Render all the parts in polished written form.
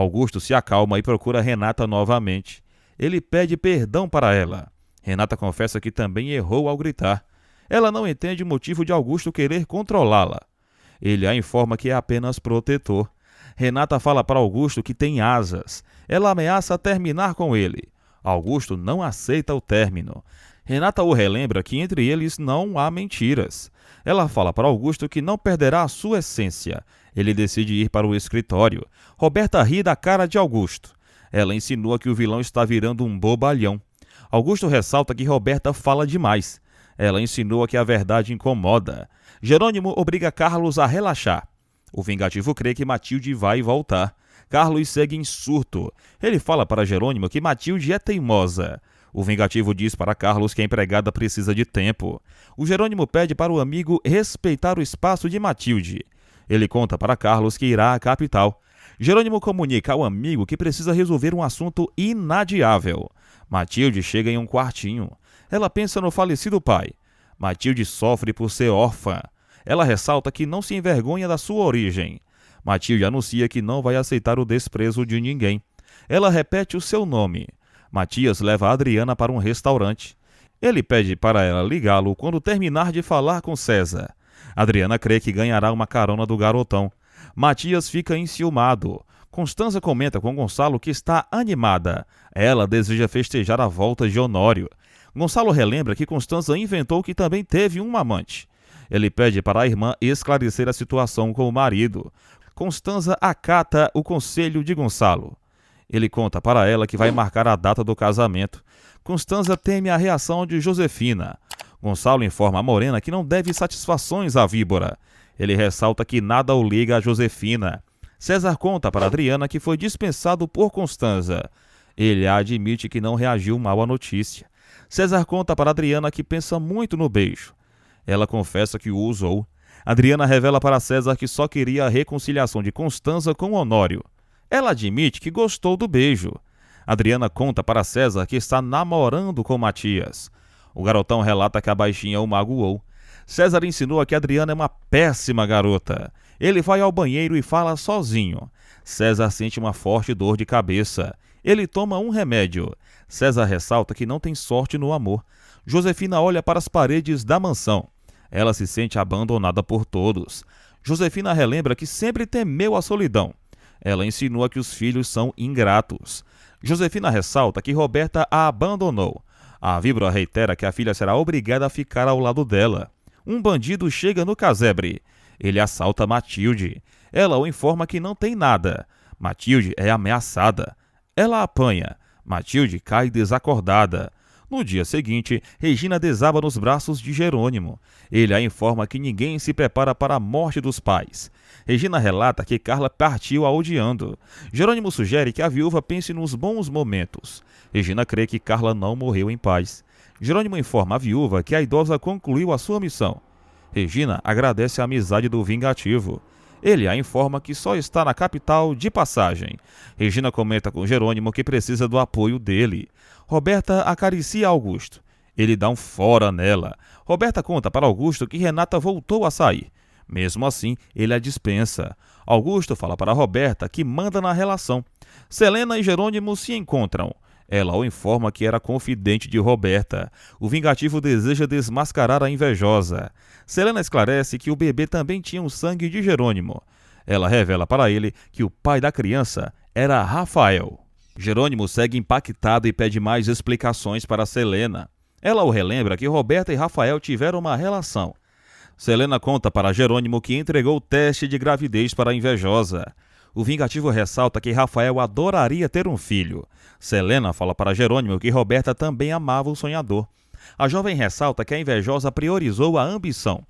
Augusto se acalma e procura Renata novamente. Ele pede perdão para ela. Renata confessa que também errou ao gritar. Ela não entende o motivo de Augusto querer controlá-la. Ele a informa que é apenas protetor. Renata fala para Augusto que tem asas. Ela ameaça terminar com ele. Augusto não aceita o término. Renata o relembra que entre eles não há mentiras. Ela fala para Augusto que não perderá a sua essência. Ele decide ir para o escritório. Roberta ri da cara de Augusto. Ela insinua que o vilão está virando um bobalhão. Augusto ressalta que Roberta fala demais. Ela insinua que a verdade incomoda. Jerônimo obriga Carlos a relaxar. O vingativo crê que Matilde vai voltar. Carlos segue em surto. Ele fala para Jerônimo que Matilde é teimosa. O vingativo diz para Carlos que a empregada precisa de tempo. O Jerônimo pede para o amigo respeitar o espaço de Matilde. Ele conta para Carlos que irá à capital. Jerônimo comunica ao amigo que precisa resolver um assunto inadiável. Matilde chega em um quartinho. Ela pensa no falecido pai. Matilde sofre por ser órfã. Ela ressalta que não se envergonha da sua origem. Matilde anuncia que não vai aceitar o desprezo de ninguém. Ela repete o seu nome. Matias leva Adriana para um restaurante. Ele pede para ela ligá-lo quando terminar de falar com César. Adriana crê que ganhará uma carona do garotão. Matias fica enciumado. Constanza comenta com Gonçalo que está animada. Ela deseja festejar a volta de Honório. Gonçalo relembra que Constanza inventou que também teve um amante. Ele pede para a irmã esclarecer a situação com o marido. Constanza acata o conselho de Gonçalo. Ele conta para ela que vai marcar a data do casamento. Constanza teme a reação de Josefina. Gonçalo informa a Morena que não deve satisfações à víbora. Ele ressalta que nada o liga a Josefina. César conta para Adriana que foi dispensado por Constanza. Ele admite que não reagiu mal à notícia. César conta para Adriana que pensa muito no beijo. Ela confessa que o usou. Adriana revela para César que só queria a reconciliação de Constanza com Honório. Ela admite que gostou do beijo. Adriana conta para César que está namorando com Matias. O garotão relata que a baixinha o magoou. César insinua que Adriana é uma péssima garota. Ele vai ao banheiro e fala sozinho. César sente uma forte dor de cabeça. Ele toma um remédio. César ressalta que não tem sorte no amor. Josefina olha para as paredes da mansão. Ela se sente abandonada por todos. Josefina relembra que sempre temeu a solidão. Ela insinua que os filhos são ingratos. Josefina ressalta que Roberta a abandonou. A víbora reitera que a filha será obrigada a ficar ao lado dela. Um bandido chega no casebre. Ele assalta Matilde. Ela o informa que não tem nada. Matilde é ameaçada. Ela apanha. Matilde cai desacordada. No dia seguinte, Regina desaba nos braços de Jerônimo. Ele a informa que ninguém se prepara para a morte dos pais. Regina relata que Carla partiu a odiando. Jerônimo sugere que a viúva pense nos bons momentos. Regina crê que Carla não morreu em paz. Jerônimo informa a viúva que a idosa concluiu a sua missão. Regina agradece a amizade do vingativo. Ele a informa que só está na capital de passagem. Regina comenta com Jerônimo que precisa do apoio dele. Roberta acaricia Augusto. Ele dá um fora nela. Roberta conta para Augusto que Renata voltou a sair. Mesmo assim, ele a dispensa. Augusto fala para Roberta que manda na relação. Selena e Jerônimo se encontram. Ela o informa que era confidente de Roberta. O vingativo deseja desmascarar a invejosa. Selena esclarece que o bebê também tinha o sangue de Jerônimo. Ela revela para ele que o pai da criança era Rafael. Jerônimo segue impactado e pede mais explicações para Selena. Ela o relembra que Roberta e Rafael tiveram uma relação. Selena conta para Jerônimo que entregou o teste de gravidez para a invejosa. O vingativo ressalta que Rafael adoraria ter um filho. Selena fala para Jerônimo que Roberta também amava o sonhador. A jovem ressalta que a invejosa priorizou a ambição.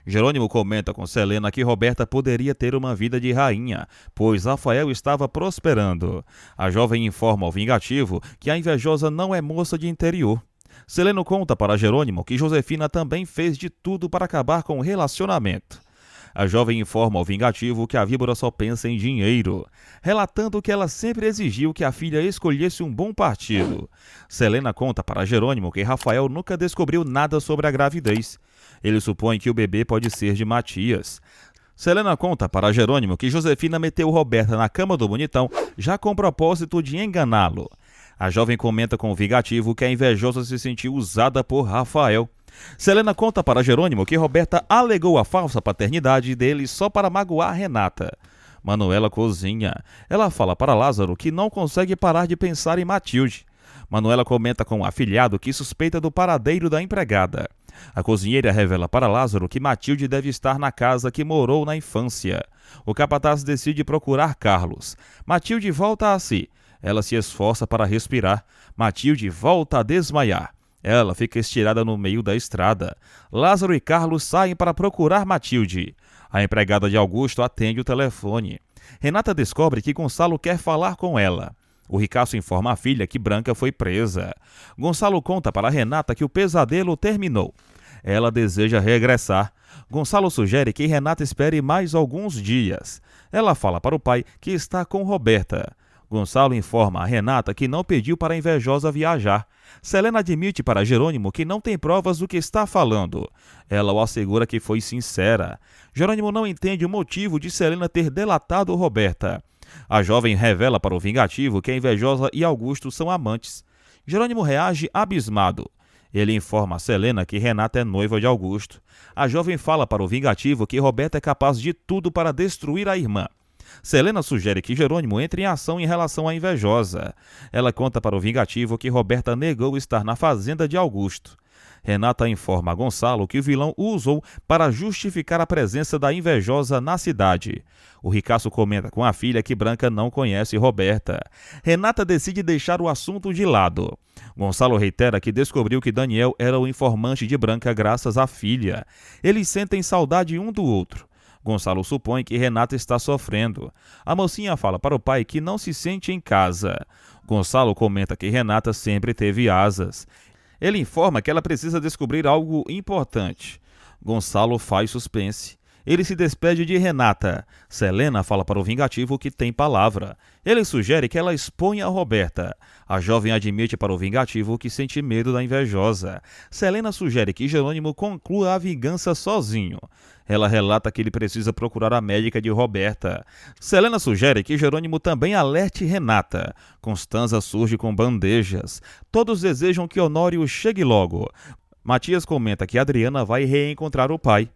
Jerônimo comenta com Selena que Roberta poderia ter uma vida de rainha, pois Rafael estava prosperando. A jovem informa ao vingativo que a invejosa não é moça de interior. Selena conta para Jerônimo que Josefina também fez de tudo para acabar com o relacionamento. A jovem informa ao vingativo que a víbora só pensa em dinheiro, relatando que ela sempre exigiu que a filha escolhesse um bom partido. Selena conta para Jerônimo que Rafael nunca descobriu nada sobre a gravidez. Ele supõe que o bebê pode ser de Matias. Selena conta para Jerônimo que Josefina meteu Roberta na cama do bonitão já com o propósito de enganá-lo. A jovem comenta com o vingativo que a invejosa se sentiu usada por Rafael. Selena conta para Jerônimo que Roberta alegou a falsa paternidade dele só para magoar Renata. Manuela cozinha. Ela fala para Lázaro que não consegue parar de pensar em Matilde. Manuela comenta com o afilhado que suspeita do paradeiro da empregada. A cozinheira revela para Lázaro que Matilde deve estar na casa que morou na infância. O capataz decide procurar Carlos. Matilde volta a si. Ela se esforça para respirar. Matilde volta a desmaiar. Ela fica estirada no meio da estrada. Lázaro e Carlos saem para procurar Matilde. A empregada de Augusto atende o telefone. Renata descobre que Gonçalo quer falar com ela. O ricaço informa a filha que Branca foi presa. Gonçalo conta para Renata que o pesadelo terminou. Ela deseja regressar. Gonçalo sugere que Renata espere mais alguns dias. Ela fala para o pai que está com Roberta. Gonçalo informa a Renata que não pediu para a invejosa viajar. Selena admite para Jerônimo que não tem provas do que está falando. Ela o assegura que foi sincera. Jerônimo não entende o motivo de Selena ter delatado Roberta. A jovem revela para o vingativo que a invejosa e Augusto são amantes. Jerônimo reage abismado. Ele informa a Selena que Renata é noiva de Augusto. A jovem fala para o vingativo que Roberta é capaz de tudo para destruir a irmã. Selena sugere que Jerônimo entre em ação em relação à invejosa. Ela conta para o vingativo que Roberta negou estar na fazenda de Augusto. Renata informa a Gonçalo que o vilão o usou para justificar a presença da invejosa na cidade. O ricaço comenta com a filha que Branca não conhece Roberta. Renata decide deixar o assunto de lado. Gonçalo reitera que descobriu que Daniel era o informante de Branca graças à filha. Eles sentem saudade um do outro. Gonçalo supõe que Renata está sofrendo. A mocinha fala para o pai que não se sente em casa. Gonçalo comenta que Renata sempre teve asas. Ele informa que ela precisa descobrir algo importante. Gonçalo faz suspense. Ele se despede de Renata. Selena fala para o vingativo que tem palavra. Ele sugere que ela exponha a Roberta. A jovem admite para o vingativo que sente medo da invejosa. Selena sugere que Jerônimo conclua a vingança sozinho. Ela relata que ele precisa procurar a médica de Roberta. Selena sugere que Jerônimo também alerte Renata. Constanza surge com bandejas. Todos desejam que Honório chegue logo. Matias comenta que Adriana vai reencontrar o pai.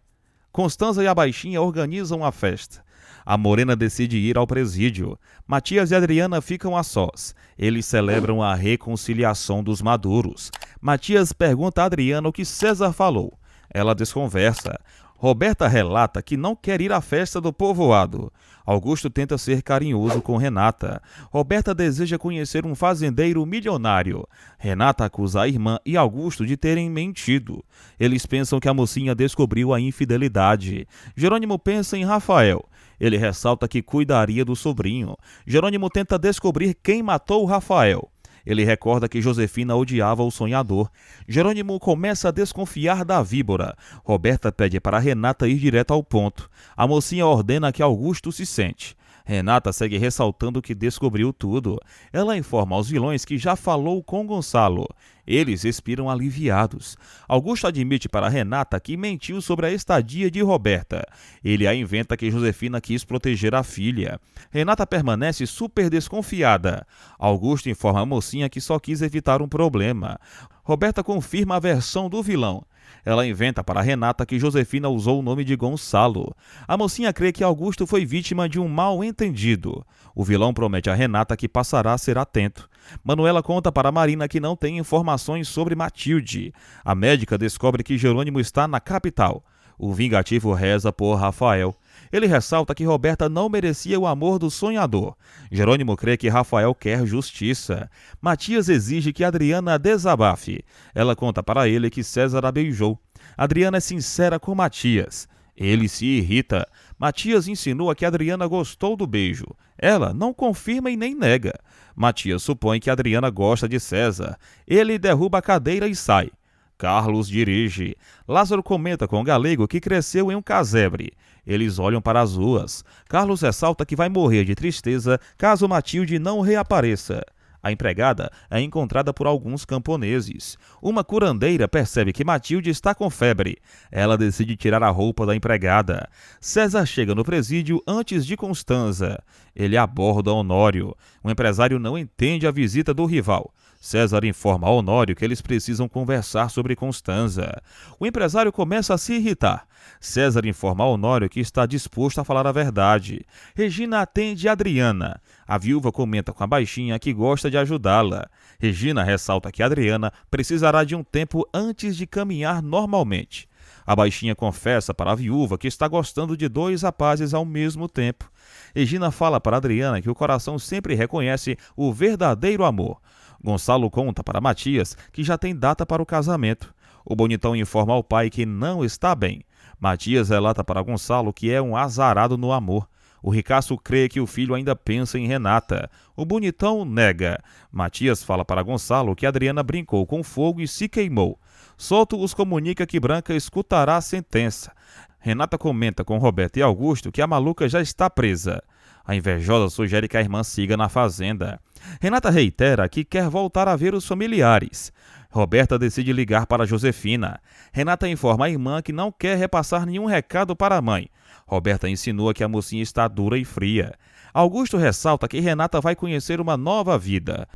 Constanza e a baixinha organizam a festa. A morena decide ir ao presídio. Matias e Adriana ficam a sós. Eles celebram a reconciliação dos maduros. Matias pergunta a Adriana o que César falou. Ela desconversa. Roberta relata que não quer ir à festa do povoado. Augusto tenta ser carinhoso com Renata. Roberta deseja conhecer um fazendeiro milionário. Renata acusa a irmã e Augusto de terem mentido. Eles pensam que a mocinha descobriu a infidelidade. Jerônimo pensa em Rafael. Ele ressalta que cuidaria do sobrinho. Jerônimo tenta descobrir quem matou Rafael. Ele recorda que Josefina odiava o sonhador. Jerônimo começa a desconfiar da víbora. Roberta pede para Renata ir direto ao ponto. A mocinha ordena que Augusto se sente. Renata segue ressaltando que descobriu tudo. Ela informa aos vilões que já falou com Gonçalo. Eles respiram aliviados. Augusto admite para Renata que mentiu sobre a estadia de Roberta. Ele a inventa que Josefina quis proteger a filha. Renata permanece super desconfiada. Augusto informa a mocinha que só quis evitar um problema. Roberta confirma a versão do vilão. Ela inventa para Renata que Josefina usou o nome de Gonçalo. A mocinha crê que Augusto foi vítima de um mal-entendido. O vilão promete a Renata que passará a ser atento. Manuela conta para Marina que não tem informações sobre Matilde. A médica descobre que Jerônimo está na capital. O vingativo reza por Rafael. Ele ressalta que Roberta não merecia o amor do sonhador. Jerônimo crê que Rafael quer justiça. Matias exige que Adriana desabafe. Ela conta para ele que César a beijou. Adriana é sincera com Matias. Ele se irrita. Matias insinua que Adriana gostou do beijo. Ela não confirma e nem nega. Matias supõe que Adriana gosta de César. Ele derruba a cadeira e sai. Carlos dirige. Lázaro comenta com o galego que cresceu em um casebre. Eles olham para as ruas. Carlos ressalta que vai morrer de tristeza caso Matilde não reapareça. A empregada é encontrada por alguns camponeses. Uma curandeira percebe que Matilde está com febre. Ela decide tirar a roupa da empregada. César chega no presídio antes de Constanza. Ele aborda Honório. O empresário não entende a visita do rival. César informa a Honório que eles precisam conversar sobre Constanza. O empresário começa a se irritar. César informa a Honório que está disposto a falar a verdade. Regina atende Adriana. A viúva comenta com a baixinha que gosta de ajudá-la. Regina ressalta que Adriana precisará de um tempo antes de caminhar normalmente. A baixinha confessa para a viúva que está gostando de dois rapazes ao mesmo tempo. Regina fala para Adriana que o coração sempre reconhece o verdadeiro amor. Gonçalo conta para Matias que já tem data para o casamento. O bonitão informa ao pai que não está bem. Matias relata para Gonçalo que é um azarado no amor. O ricaço crê que o filho ainda pensa em Renata. O bonitão nega. Matias fala para Gonçalo que Adriana brincou com fogo e se queimou. Soto os comunica que Branca escutará a sentença. Renata comenta com Roberto e Augusto que a maluca já está presa. A invejosa sugere que a irmã siga na fazenda. Renata reitera que quer voltar a ver os familiares. Roberta decide ligar para Josefina. Renata informa a irmã que não quer repassar nenhum recado para a mãe. Roberta insinua que a mocinha está dura e fria. Augusto ressalta que Renata vai conhecer uma nova vida.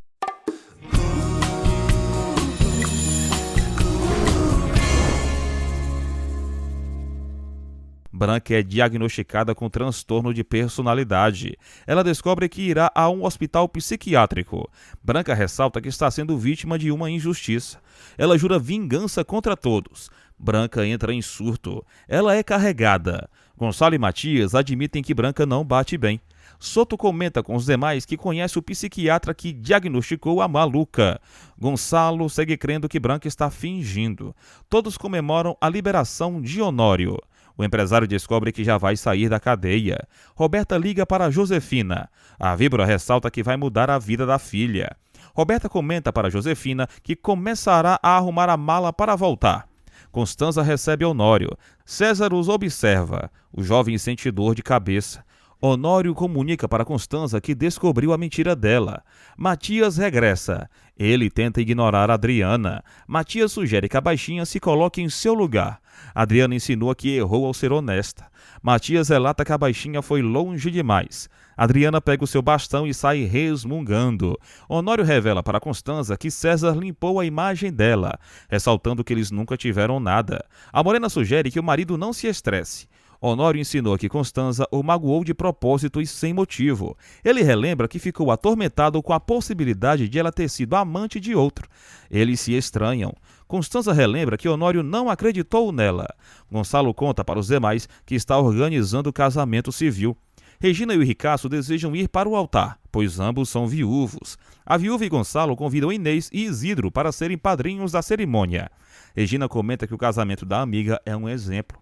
Branca é diagnosticada com transtorno de personalidade. Ela descobre que irá a um hospital psiquiátrico. Branca ressalta que está sendo vítima de uma injustiça. Ela jura vingança contra todos. Branca entra em surto. Ela é carregada. Gonçalo e Matias admitem que Branca não bate bem. Soto comenta com os demais que conhece o psiquiatra que diagnosticou a maluca. Gonçalo segue crendo que Branca está fingindo. Todos comemoram a liberação de Honório. O empresário descobre que já vai sair da cadeia. Roberta liga para Josefina. A víbora ressalta que vai mudar a vida da filha. Roberta comenta para Josefina que começará a arrumar a mala para voltar. Constanza recebe Honório. César os observa. O jovem sente dor de cabeça. Honório comunica para Constanza que descobriu a mentira dela. Matias regressa. Ele tenta ignorar Adriana. Matias sugere que a baixinha se coloque em seu lugar. Adriana insinua que errou ao ser honesta. Matias relata que a baixinha foi longe demais. Adriana pega o seu bastão e sai resmungando. Honório revela para Constanza que César limpou a imagem dela, ressaltando que eles nunca tiveram nada. A morena sugere que o marido não se estresse. Honório ensinou que Constanza o magoou de propósito e sem motivo. Ele relembra que ficou atormentado com a possibilidade de ela ter sido amante de outro. Eles se estranham. Constanza relembra que Honório não acreditou nela. Gonçalo conta para os demais que está organizando o casamento civil. Regina e o ricaço desejam ir para o altar, pois ambos são viúvos. A viúva e Gonçalo convidam Inês e Isidro para serem padrinhos da cerimônia. Regina comenta que o casamento da amiga é um exemplo.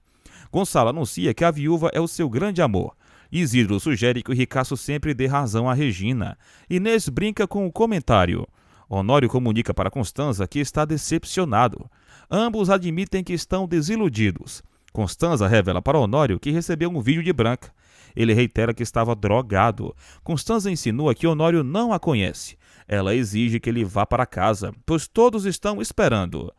Gonçalo anuncia que a viúva é o seu grande amor. Isidro sugere que o ricaço sempre dê razão a Regina. Inês brinca com o comentário. Honório comunica para Constanza que está decepcionado. Ambos admitem que estão desiludidos. Constanza revela para Honório que recebeu um vídeo de Branca. Ele reitera que estava drogado. Constanza insinua que Honório não a conhece. Ela exige que ele vá para casa, pois todos estão esperando.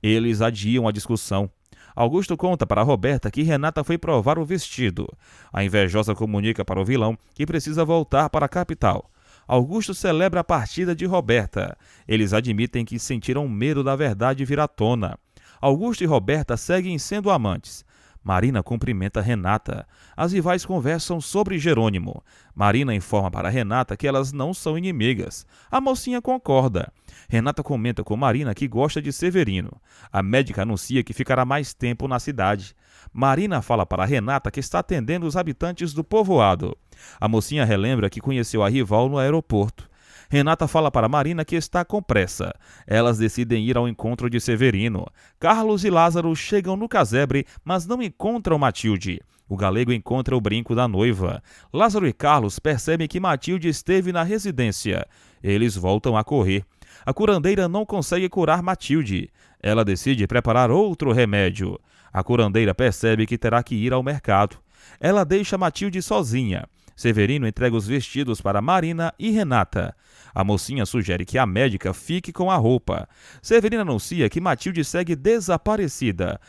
Eles adiam a discussão. Augusto conta para Roberta que Renata foi provar o vestido. A invejosa comunica para o vilão que precisa voltar para a capital. Augusto celebra a partida de Roberta. Eles admitem que sentiram medo da verdade vir à tona. Augusto e Roberta seguem sendo amantes. Marina cumprimenta Renata. As rivais conversam sobre Jerônimo. Marina informa para Renata que elas não são inimigas. A mocinha concorda. Renata comenta com Marina que gosta de Severino. A médica anuncia que ficará mais tempo na cidade. Marina fala para Renata que está atendendo os habitantes do povoado. A mocinha relembra que conheceu a rival no aeroporto. Renata fala para Marina que está com pressa. Elas decidem ir ao encontro de Severino. Carlos e Lázaro chegam no casebre, mas não encontram Matilde. O galego encontra o brinco da noiva. Lázaro e Carlos percebem que Matilde esteve na residência. Eles voltam a correr. A curandeira não consegue curar Matilde. Ela decide preparar outro remédio. A curandeira percebe que terá que ir ao mercado. Ela deixa Matilde sozinha. Severino entrega os vestidos para Marina e Renata. A mocinha sugere que a médica fique com a roupa. Severino anuncia que Matilde segue desaparecida.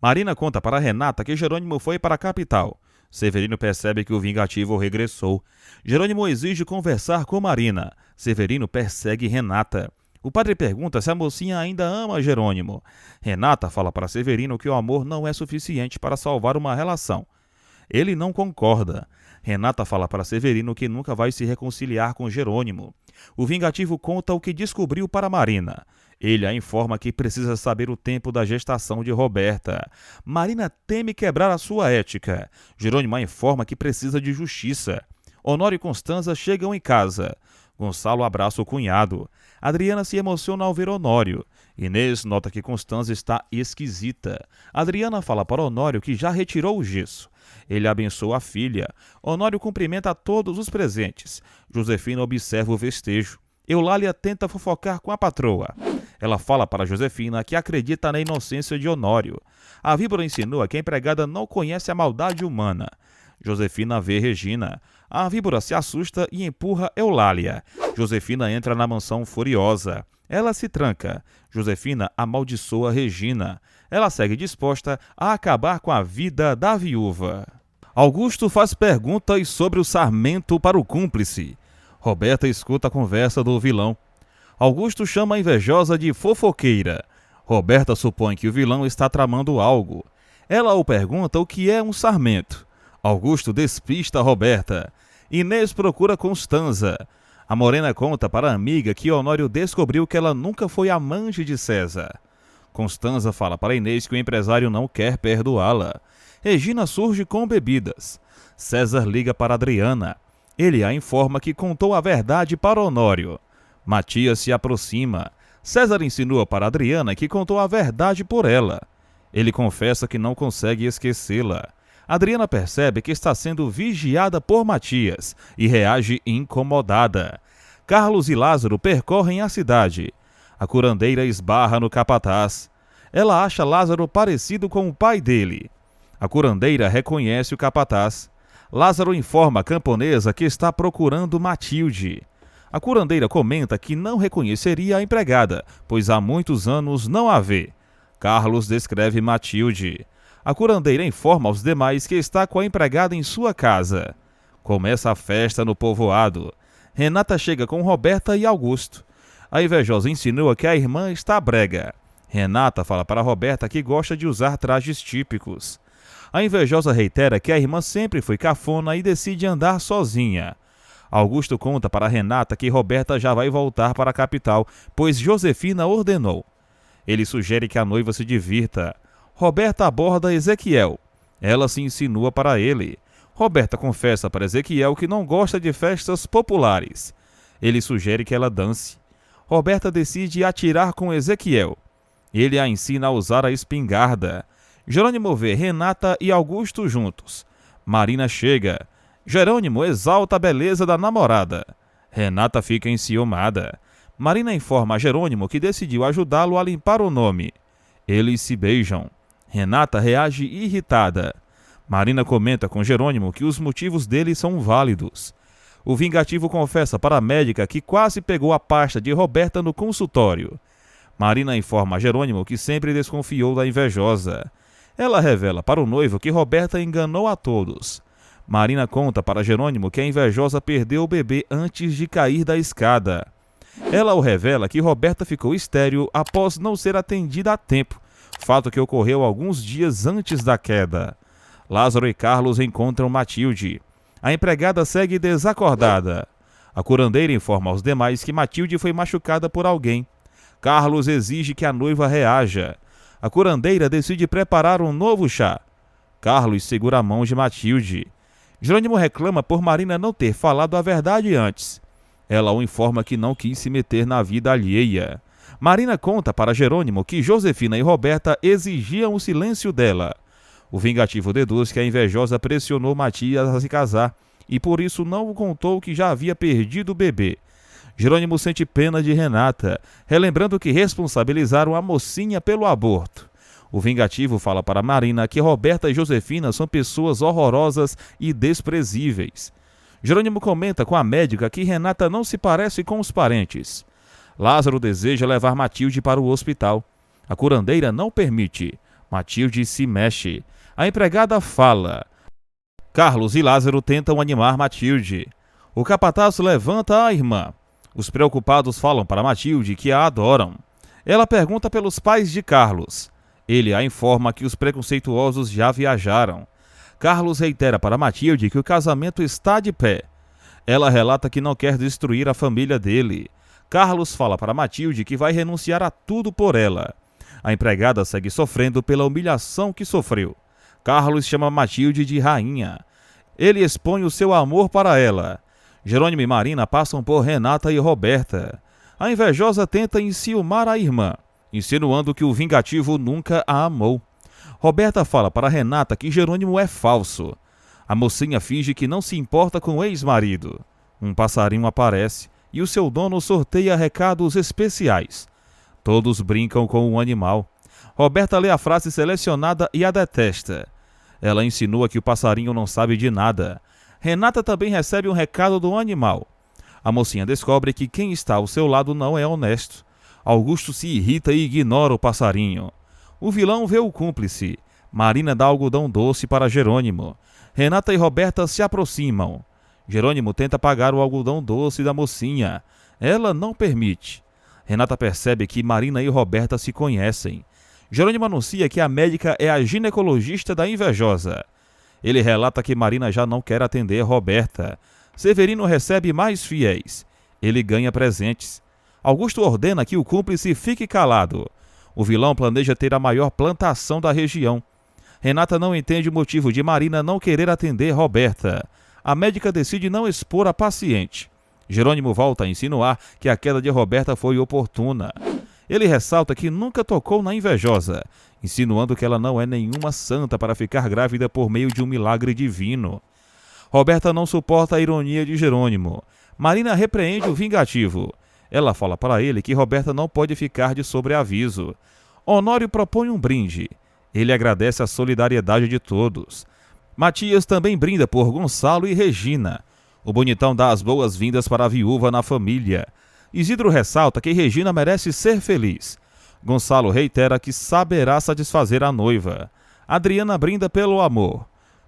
Marina conta para Renata que Jerônimo foi para a capital. Severino percebe que o vingativo regressou. Jerônimo exige conversar com Marina. Severino persegue Renata. O padre pergunta se a mocinha ainda ama Jerônimo. Renata fala para Severino que o amor não é suficiente para salvar uma relação. Ele não concorda. Renata fala para Severino que nunca vai se reconciliar com Jerônimo. O vingativo conta o que descobriu para Marina. Ele a informa que precisa saber o tempo da gestação de Roberta. Marina teme quebrar a sua ética. Jerônimo a informa que precisa de justiça. Honório e Constanza chegam em casa. Gonçalo abraça o cunhado. Adriana se emociona ao ver Honório. Inês nota que Constanza está esquisita. Adriana fala para Honório que já retirou o gesso. Ele abençoa a filha. Honório cumprimenta a todos os presentes. Josefina observa o festejo. Eulália tenta fofocar com a patroa. Ela fala para Josefina que acredita na inocência de Honório. A víbora insinua que a empregada não conhece a maldade humana. Josefina vê Regina. A víbora se assusta e empurra Eulália. Josefina entra na mansão furiosa. Ela se tranca. Josefina amaldiçoa Regina. Ela segue disposta a acabar com a vida da viúva. Augusto faz perguntas sobre o sarmento para o cúmplice. Roberta escuta a conversa do vilão. Augusto chama a invejosa de fofoqueira. Roberta supõe que o vilão está tramando algo. Ela o pergunta o que é um sarmento. Augusto despista Roberta. Inês procura Constanza. A morena conta para a amiga que Honório descobriu que ela nunca foi amante de César. Constanza fala para Inês que o empresário não quer perdoá-la. Regina surge com bebidas. César liga para Adriana. Ele a informa que contou a verdade para Honório. Matias se aproxima. César insinua para Adriana que contou a verdade por ela. Ele confessa que não consegue esquecê-la. Adriana percebe que está sendo vigiada por Matias e reage incomodada. Carlos e Lázaro percorrem a cidade. A curandeira esbarra no capataz. Ela acha Lázaro parecido com o pai dele. A curandeira reconhece o capataz. Lázaro informa a camponesa que está procurando Matilde. A curandeira comenta que não reconheceria a empregada, pois há muitos anos não a vê. Carlos descreve Matilde. A curandeira informa aos demais que está com a empregada em sua casa. Começa a festa no povoado. Renata chega com Roberta e Augusto. A invejosa insinua que a irmã está brega. Renata fala para Roberta que gosta de usar trajes típicos. A invejosa reitera que a irmã sempre foi cafona e decide andar sozinha. Augusto conta para Renata que Roberta já vai voltar para a capital, pois Josefina ordenou. Ele sugere que a noiva se divirta. Roberta aborda Ezequiel. Ela se insinua para ele. Roberta confessa para Ezequiel que não gosta de festas populares. Ele sugere que ela dance. Roberta decide atirar com Ezequiel. Ele a ensina a usar a espingarda. Jerônimo vê Renata e Augusto juntos. Marina chega. Jerônimo exalta a beleza da namorada. Renata fica enciumada. Marina informa a Jerônimo que decidiu ajudá-lo a limpar o nome. Eles se beijam. Renata reage irritada. Marina comenta com Jerônimo que os motivos dele são válidos. O vingativo confessa para a médica que quase pegou a pasta de Roberta no consultório. Marina informa a Jerônimo que sempre desconfiou da invejosa. Ela revela para o noivo que Roberta enganou a todos. Marina conta para Jerônimo que a invejosa perdeu o bebê antes de cair da escada. Ela o revela que Roberta ficou estéril após não ser atendida a tempo, fato que ocorreu alguns dias antes da queda. Lázaro e Carlos encontram Matilde. A empregada segue desacordada. A curandeira informa aos demais que Matilde foi machucada por alguém. Carlos exige que a noiva reaja. A curandeira decide preparar um novo chá. Carlos segura a mão de Matilde. Jerônimo reclama por Marina não ter falado a verdade antes. Ela o informa que não quis se meter na vida alheia. Marina conta para Jerônimo que Josefina e Roberta exigiam o silêncio dela. O vingativo deduz que a invejosa pressionou Matias a se casar e por isso não contou que já havia perdido o bebê. Jerônimo sente pena de Renata, relembrando que responsabilizaram a mocinha pelo aborto. O vingativo fala para Marina que Roberta e Josefina são pessoas horrorosas e desprezíveis. Jerônimo comenta com a médica que Renata não se parece com os parentes. Lázaro deseja levar Matilde para o hospital. A curandeira não permite. Matilde se mexe. A empregada fala. Carlos e Lázaro tentam animar Matilde. O capataz levanta a irmã. Os preocupados falam para Matilde que a adoram. Ela pergunta pelos pais de Carlos. Ele a informa que os preconceituosos já viajaram. Carlos reitera para Matilde que o casamento está de pé. Ela relata que não quer destruir a família dele. Carlos fala para Matilde que vai renunciar a tudo por ela. A empregada segue sofrendo pela humilhação que sofreu. Carlos chama Matilde de rainha. Ele expõe o seu amor para ela. Jerônimo e Marina passam por Renata e Roberta. A invejosa tenta enciumar a irmã, insinuando que o vingativo nunca a amou. Roberta fala para Renata que Jerônimo é falso. A mocinha finge que não se importa com o ex-marido. Um passarinho aparece e o seu dono sorteia recados especiais. Todos brincam com o animal. Roberta lê a frase selecionada e a detesta. Ela insinua que o passarinho não sabe de nada. Renata também recebe um recado do animal. A mocinha descobre que quem está ao seu lado não é honesto. Augusto se irrita e ignora o passarinho. O vilão vê o cúmplice. Marina dá algodão doce para Jerônimo. Renata e Roberta se aproximam. Jerônimo tenta pagar o algodão doce da mocinha. Ela não permite. Renata percebe que Marina e Roberta se conhecem. Jerônimo anuncia que a médica é a ginecologista da invejosa. Ele relata que Marina já não quer atender Roberta. Severino recebe mais fiéis. Ele ganha presentes. Augusto ordena que o cúmplice fique calado. O vilão planeja ter a maior plantação da região. Renata não entende o motivo de Marina não querer atender Roberta. A médica decide não expor a paciente. Jerônimo volta a insinuar que a queda de Roberta foi oportuna. Ele ressalta que nunca tocou na invejosa, insinuando que ela não é nenhuma santa para ficar grávida por meio de um milagre divino. Roberta não suporta a ironia de Jerônimo. Marina repreende o vingativo. Ela fala para ele que Roberta não pode ficar de sobreaviso. Honório propõe um brinde. Ele agradece a solidariedade de todos. Matias também brinda por Gonçalo e Regina. O bonitão dá as boas-vindas para a viúva na família. Isidro ressalta que Regina merece ser feliz. Gonçalo reitera que saberá satisfazer a noiva. Adriana brinda pelo amor.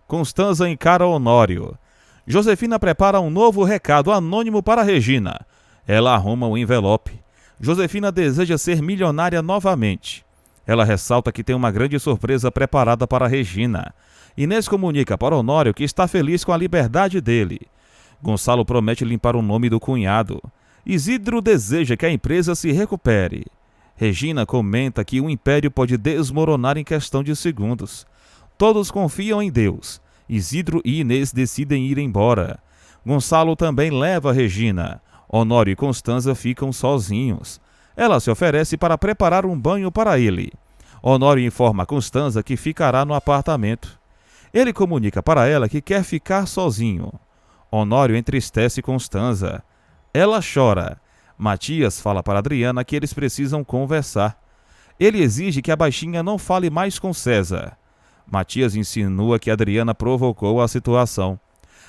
Constanza encara Honório. Josefina prepara um novo recado anônimo para Regina. Ela arruma o envelope. Josefina deseja ser milionária novamente. Ela ressalta que tem uma grande surpresa preparada para Regina. Inês comunica para Honório que está feliz com a liberdade dele. Gonçalo promete limpar o nome do cunhado. Isidro deseja que a empresa se recupere. Regina comenta que o império pode desmoronar em questão de segundos. Todos confiam em Deus. Isidro e Inês decidem ir embora. Gonçalo também leva Regina. Honório e Constanza ficam sozinhos. Ela se oferece para preparar um banho para ele. Honório informa a Constanza que ficará no apartamento. Ele comunica para ela que quer ficar sozinho. Honório entristece Constanza. Ela chora. Matias fala para Adriana que eles precisam conversar. Ele exige que a baixinha não fale mais com César. Matias insinua que Adriana provocou a situação.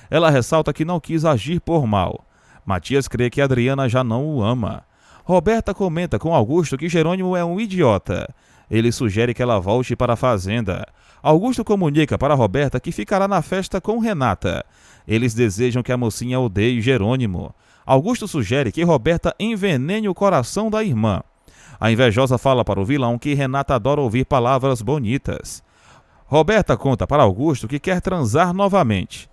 Ela ressalta que não quis agir por mal. Matias crê que Adriana já não o ama. Roberta comenta com Augusto que Jerônimo é um idiota. Ele sugere que ela volte para a fazenda. Augusto comunica para Roberta que ficará na festa com Renata. Eles desejam que a mocinha odeie Jerônimo. Augusto sugere que Roberta envenene o coração da irmã. A invejosa fala para o vilão que Renata adora ouvir palavras bonitas. Roberta conta para Augusto que quer transar novamente.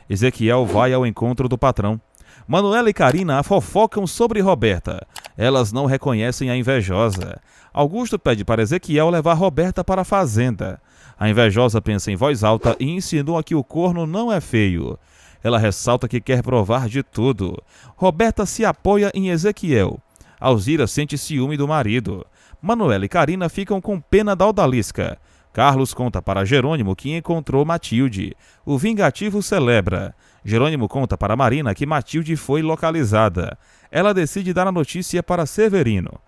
Ezequiel vai ao encontro do patrão. Manuela e Karina fofocam sobre Roberta. Elas não reconhecem a invejosa. Augusto pede para Ezequiel levar Roberta para a fazenda. A invejosa pensa em voz alta e insinua que o corno não é feio. Ela ressalta que quer provar de tudo. Roberta se apoia em Ezequiel. Alzira sente ciúme do marido. Manuela e Karina ficam com pena da odalisca. Carlos conta para Jerônimo que encontrou Matilde. O vingativo celebra. Jerônimo conta para Marina que Matilde foi localizada. Ela decide dar a notícia para Severino.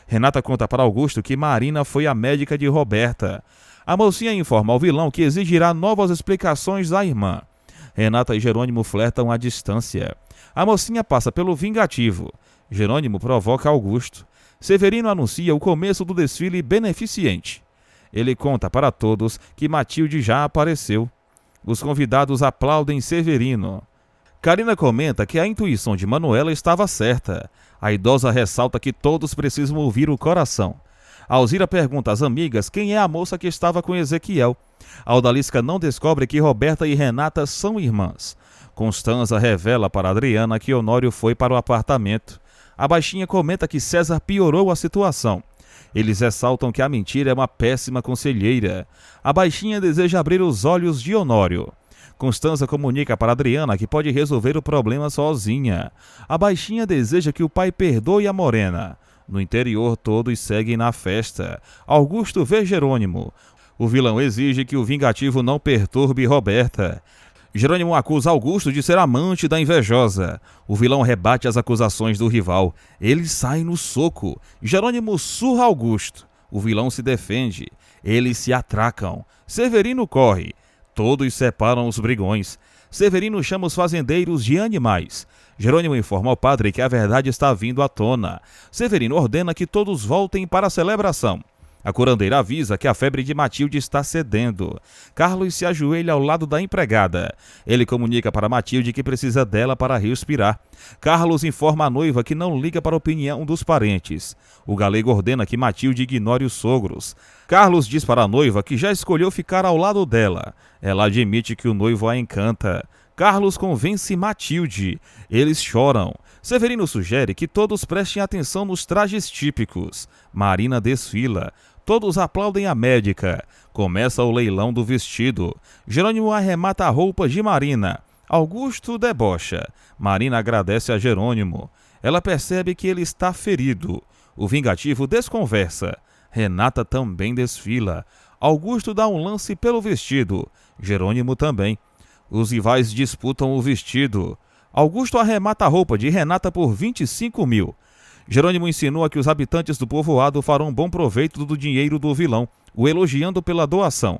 Renata conta para Augusto que Marina foi a médica de Roberta. A mocinha informa ao vilão que exigirá novas explicações da irmã. Renata e Jerônimo flertam à distância. A mocinha passa pelo vingativo. Jerônimo provoca Augusto. Severino anuncia o começo do desfile beneficente. Ele conta para todos que Matilde já apareceu. Os convidados aplaudem Severino. Carina comenta que a intuição de Manuela estava certa. A idosa ressalta que todos precisam ouvir o coração. Alzira pergunta às amigas quem é a moça que estava com Ezequiel. A odalisca não descobre que Roberta e Renata são irmãs. Constanza revela para Adriana que Honório foi para o apartamento. A baixinha comenta que César piorou a situação. Eles ressaltam que a mentira é uma péssima conselheira. A baixinha deseja abrir os olhos de Honório. Constanza comunica para Adriana que pode resolver o problema sozinha. A baixinha deseja que o pai perdoe a morena. No interior, todos seguem na festa. Augusto vê Jerônimo. O vilão exige que o vingativo não perturbe Roberta. Jerônimo acusa Augusto de ser amante da invejosa. O vilão rebate as acusações do rival. Eles saem no soco. Jerônimo surra Augusto. O vilão se defende. Eles se atracam. Severino corre. Todos separam os brigões. Severino chama os fazendeiros de animais. Jerônimo informa ao padre que a verdade está vindo à tona. Severino ordena que todos voltem para a celebração. A curandeira avisa que a febre de Matilde está cedendo. Carlos se ajoelha ao lado da empregada. Ele comunica para Matilde que precisa dela para respirar. Carlos informa a noiva que não liga para a opinião dos parentes. O galego ordena que Matilde ignore os sogros. Carlos diz para a noiva que já escolheu ficar ao lado dela. Ela admite que o noivo a encanta. Carlos convence Matilde. Eles choram. Severino sugere que todos prestem atenção nos trajes típicos. Marina desfila. Todos aplaudem a médica. Começa o leilão do vestido. Jerônimo arremata a roupa de Marina. Augusto debocha. Marina agradece a Jerônimo. Ela percebe que ele está ferido. O vingativo desconversa. Renata também desfila. Augusto dá um lance pelo vestido. Jerônimo também. Os rivais disputam o vestido. Augusto arremata a roupa de Renata por 25 mil. Jerônimo insinua que os habitantes do povoado farão bom proveito do dinheiro do vilão, o elogiando pela doação.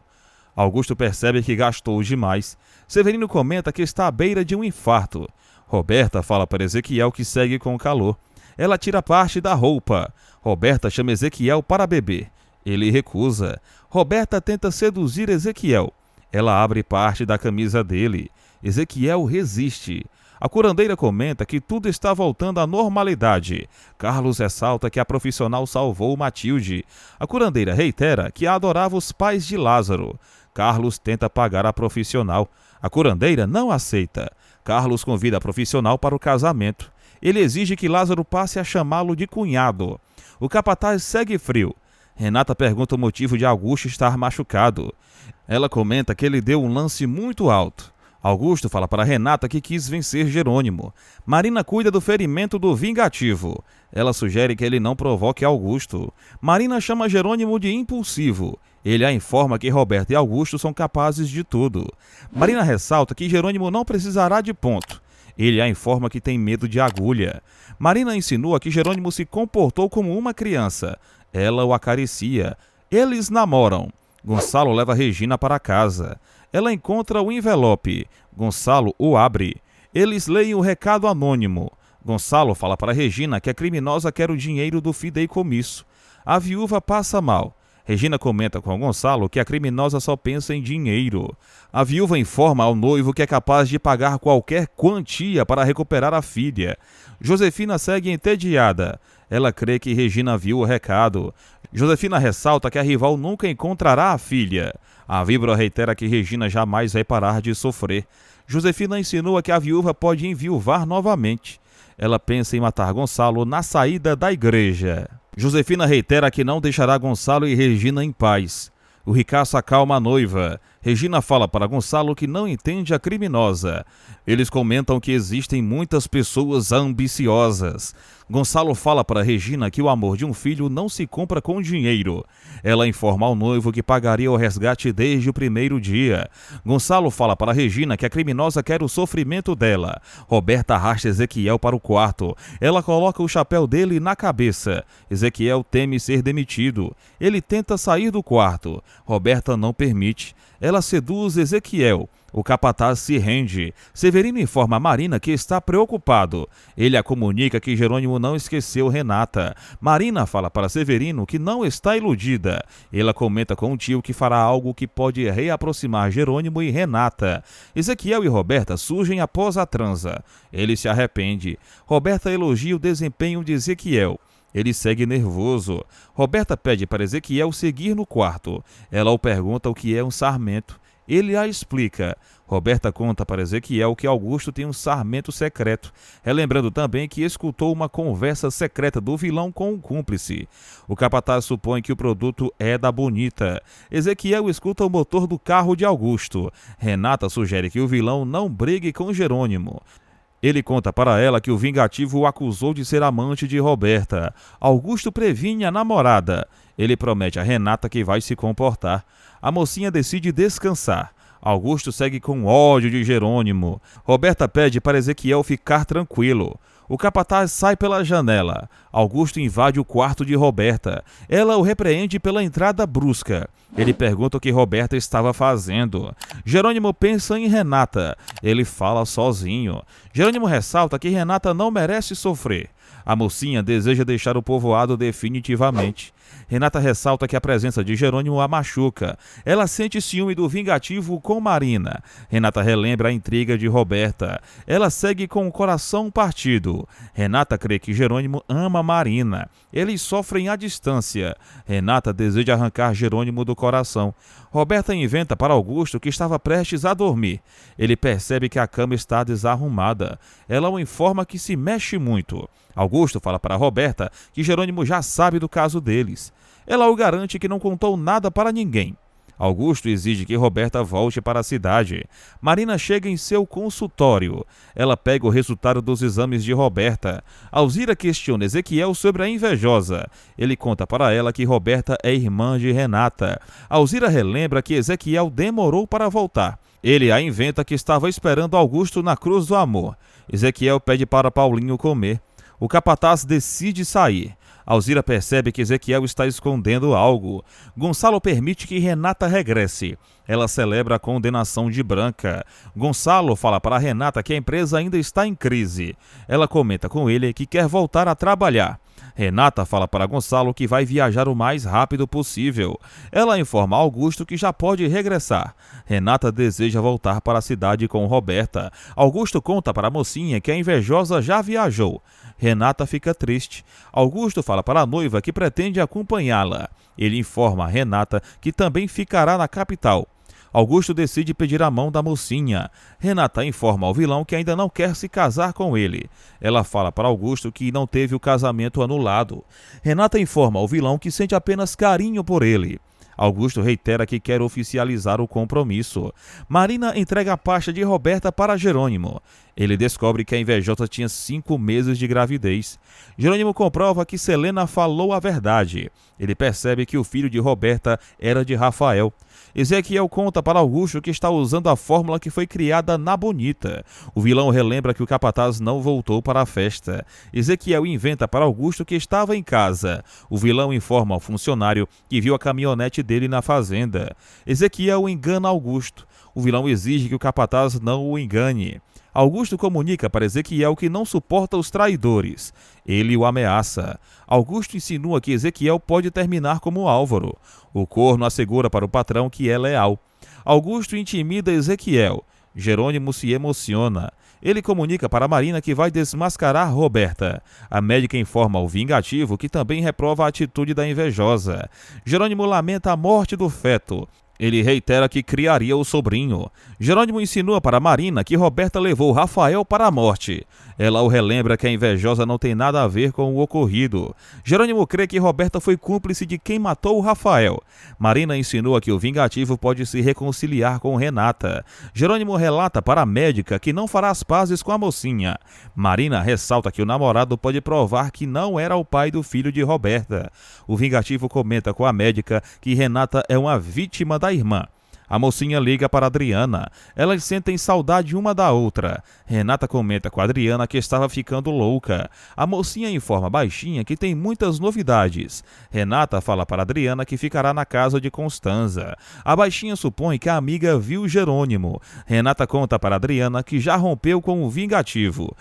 Augusto percebe que gastou demais. Severino comenta que está à beira de um infarto. Roberta fala para Ezequiel que segue com calor. Ela tira parte da roupa. Roberta chama Ezequiel para beber. Ele recusa. Roberta tenta seduzir Ezequiel. Ela abre parte da camisa dele. Ezequiel resiste. A curandeira comenta que tudo está voltando à normalidade. Carlos ressalta que a profissional salvou Matilde. A curandeira reitera que adorava os pais de Lázaro. Carlos tenta pagar a profissional. A curandeira não aceita. Carlos convida a profissional para o casamento. Ele exige que Lázaro passe a chamá-lo de cunhado. O capataz segue frio. Renata pergunta o motivo de Augusto estar machucado. Ela comenta que ele deu um lance muito alto. Augusto fala para Renata que quis vencer Jerônimo. Marina cuida do ferimento do vingativo. Ela sugere que ele não provoque Augusto. Marina chama Jerônimo de impulsivo. Ele a informa que Roberto e Augusto são capazes de tudo. Marina ressalta que Jerônimo não precisará de ponto. Ele a informa que tem medo de agulha. Marina insinua que Jerônimo se comportou como uma criança. Ela o acaricia. Eles namoram. Gonçalo leva Regina para casa. Ela encontra o envelope. Gonçalo o abre. Eles leem o recado anônimo. Gonçalo fala para Regina que a criminosa quer o dinheiro do fideicomisso. A viúva passa mal. Regina comenta com Gonçalo que a criminosa só pensa em dinheiro. A viúva informa ao noivo que é capaz de pagar qualquer quantia para recuperar a filha. Josefina segue entediada. Ela crê que Regina viu o recado. Josefina ressalta que a rival nunca encontrará a filha. A víbora reitera que Regina jamais vai parar de sofrer. Josefina insinua que a viúva pode enviuvar novamente. Ela pensa em matar Gonçalo na saída da igreja. Josefina reitera que não deixará Gonçalo e Regina em paz. O ricaço acalma a noiva. Regina fala para Gonçalo que não entende a criminosa. Eles comentam que existem muitas pessoas ambiciosas. Gonçalo fala para Regina que o amor de um filho não se compra com dinheiro. Ela informa ao noivo que pagaria o resgate desde o primeiro dia. Gonçalo fala para Regina que a criminosa quer o sofrimento dela. Roberta arrasta Ezequiel para o quarto. Ela coloca o chapéu dele na cabeça. Ezequiel teme ser demitido. Ele tenta sair do quarto. Roberta não permite. Ela seduz Ezequiel. O capataz se rende. Severino informa a Marina que está preocupado. Ele a comunica que Jerônimo não esqueceu Renata. Marina fala para Severino que não está iludida. Ela comenta com o tio que fará algo que pode reaproximar Jerônimo e Renata. Ezequiel e Roberta surgem após a transa. Ele se arrepende. Roberta elogia o desempenho de Ezequiel. Ele segue nervoso. Roberta pede para Ezequiel seguir no quarto. Ela o pergunta o que é um sarmento. Ele a explica. Roberta conta para Ezequiel que Augusto tem um sarmento secreto, relembrando também que escutou uma conversa secreta do vilão com um cúmplice. O capataz supõe que o produto é da Bonita. Ezequiel escuta o motor do carro de Augusto. Renata sugere que o vilão não brigue com Jerônimo. Ele conta para ela que o vingativo o acusou de ser amante de Roberta. Augusto previne a namorada. Ele promete a Renata que vai se comportar. A mocinha decide descansar. Augusto segue com ódio de Jerônimo. Roberta pede para Ezequiel ficar tranquilo. O capataz sai pela janela. Augusto invade o quarto de Roberta. Ela o repreende pela entrada brusca. Ele pergunta o que Roberta estava fazendo. Jerônimo pensa em Renata. Ele fala sozinho. Jerônimo ressalta que Renata não merece sofrer. A mocinha deseja deixar o povoado definitivamente. Renata ressalta que a presença de Jerônimo a machuca. Ela sente ciúme do vingativo com Marina. Renata relembra a intriga de Roberta. Ela segue com o coração partido. Renata crê que Jerônimo ama Marina. Eles sofrem à distância. Renata deseja arrancar Jerônimo do coração. Roberta inventa para Augusto que estava prestes a dormir. Ele percebe que a cama está desarrumada. Ela o informa que se mexe muito. Augusto fala para Roberta que Jerônimo já sabe do caso deles. Ela o garante que não contou nada para ninguém. Augusto exige que Roberta volte para a cidade. Marina chega em seu consultório. Ela pega o resultado dos exames de Roberta. Alzira questiona Ezequiel sobre a invejosa. Ele conta para ela que Roberta é irmã de Renata. Alzira relembra que Ezequiel demorou para voltar. Ele a inventa que estava esperando Augusto na Cruz do Amor. Ezequiel pede para Paulinho comer. O capataz decide sair. Alzira percebe que Ezequiel está escondendo algo. Gonçalo permite que Renata regresse. Ela celebra a condenação de Branca. Gonçalo fala para Renata que a empresa ainda está em crise. Ela comenta com ele que quer voltar a trabalhar. Renata fala para Gonçalo que vai viajar o mais rápido possível. Ela informa Augusto que já pode regressar. Renata deseja voltar para a cidade com Roberta. Augusto conta para a mocinha que a invejosa já viajou. Renata fica triste. Augusto fala para a noiva que pretende acompanhá-la. Ele informa a Renata que também ficará na capital. Augusto decide pedir a mão da mocinha. Renata informa ao vilão que ainda não quer se casar com ele. Ela fala para Augusto que não teve o casamento anulado. Renata informa ao vilão que sente apenas carinho por ele. Augusto reitera que quer oficializar o compromisso. Marina entrega a pasta de Roberta para Jerônimo. Ele descobre que a invejosa tinha 5 meses de gravidez. Jerônimo comprova que Selena falou a verdade. Ele percebe que o filho de Roberta era de Rafael. Ezequiel conta para Augusto que está usando a fórmula que foi criada na Bonita. O vilão relembra que o capataz não voltou para a festa. Ezequiel inventa para Augusto que estava em casa. O vilão informa ao funcionário que viu a caminhonete dele na fazenda. Ezequiel engana Augusto. O vilão exige que o capataz não o engane. Augusto comunica para Ezequiel que não suporta os traidores. Ele o ameaça. Augusto insinua que Ezequiel pode terminar como Álvaro. O corno assegura para o patrão que é leal. Augusto intimida Ezequiel. Jerônimo se emociona. Ele comunica para Marina que vai desmascarar Roberta. A médica informa ao vingativo que também reprova a atitude da invejosa. Jerônimo lamenta a morte do feto. Ele reitera que criaria o sobrinho. Jerônimo insinua para Marina que Roberta levou Rafael para a morte. Ela o relembra que a invejosa não tem nada a ver com o ocorrido. Jerônimo crê que Roberta foi cúmplice de quem matou o Rafael. Marina insinua que o vingativo pode se reconciliar com Renata. Jerônimo relata para a médica que não fará as pazes com a mocinha. Marina ressalta que o namorado pode provar que não era o pai do filho de Roberta. O vingativo comenta com a médica que Renata é uma vítima da irmã. A mocinha liga para Adriana. Elas sentem saudade uma da outra. Renata comenta com Adriana que estava ficando louca. A mocinha informa baixinha que tem muitas novidades. Renata fala para Adriana que ficará na casa de Constanza. A baixinha supõe que a amiga viu Jerônimo. Renata conta para Adriana que já rompeu com o vingativo.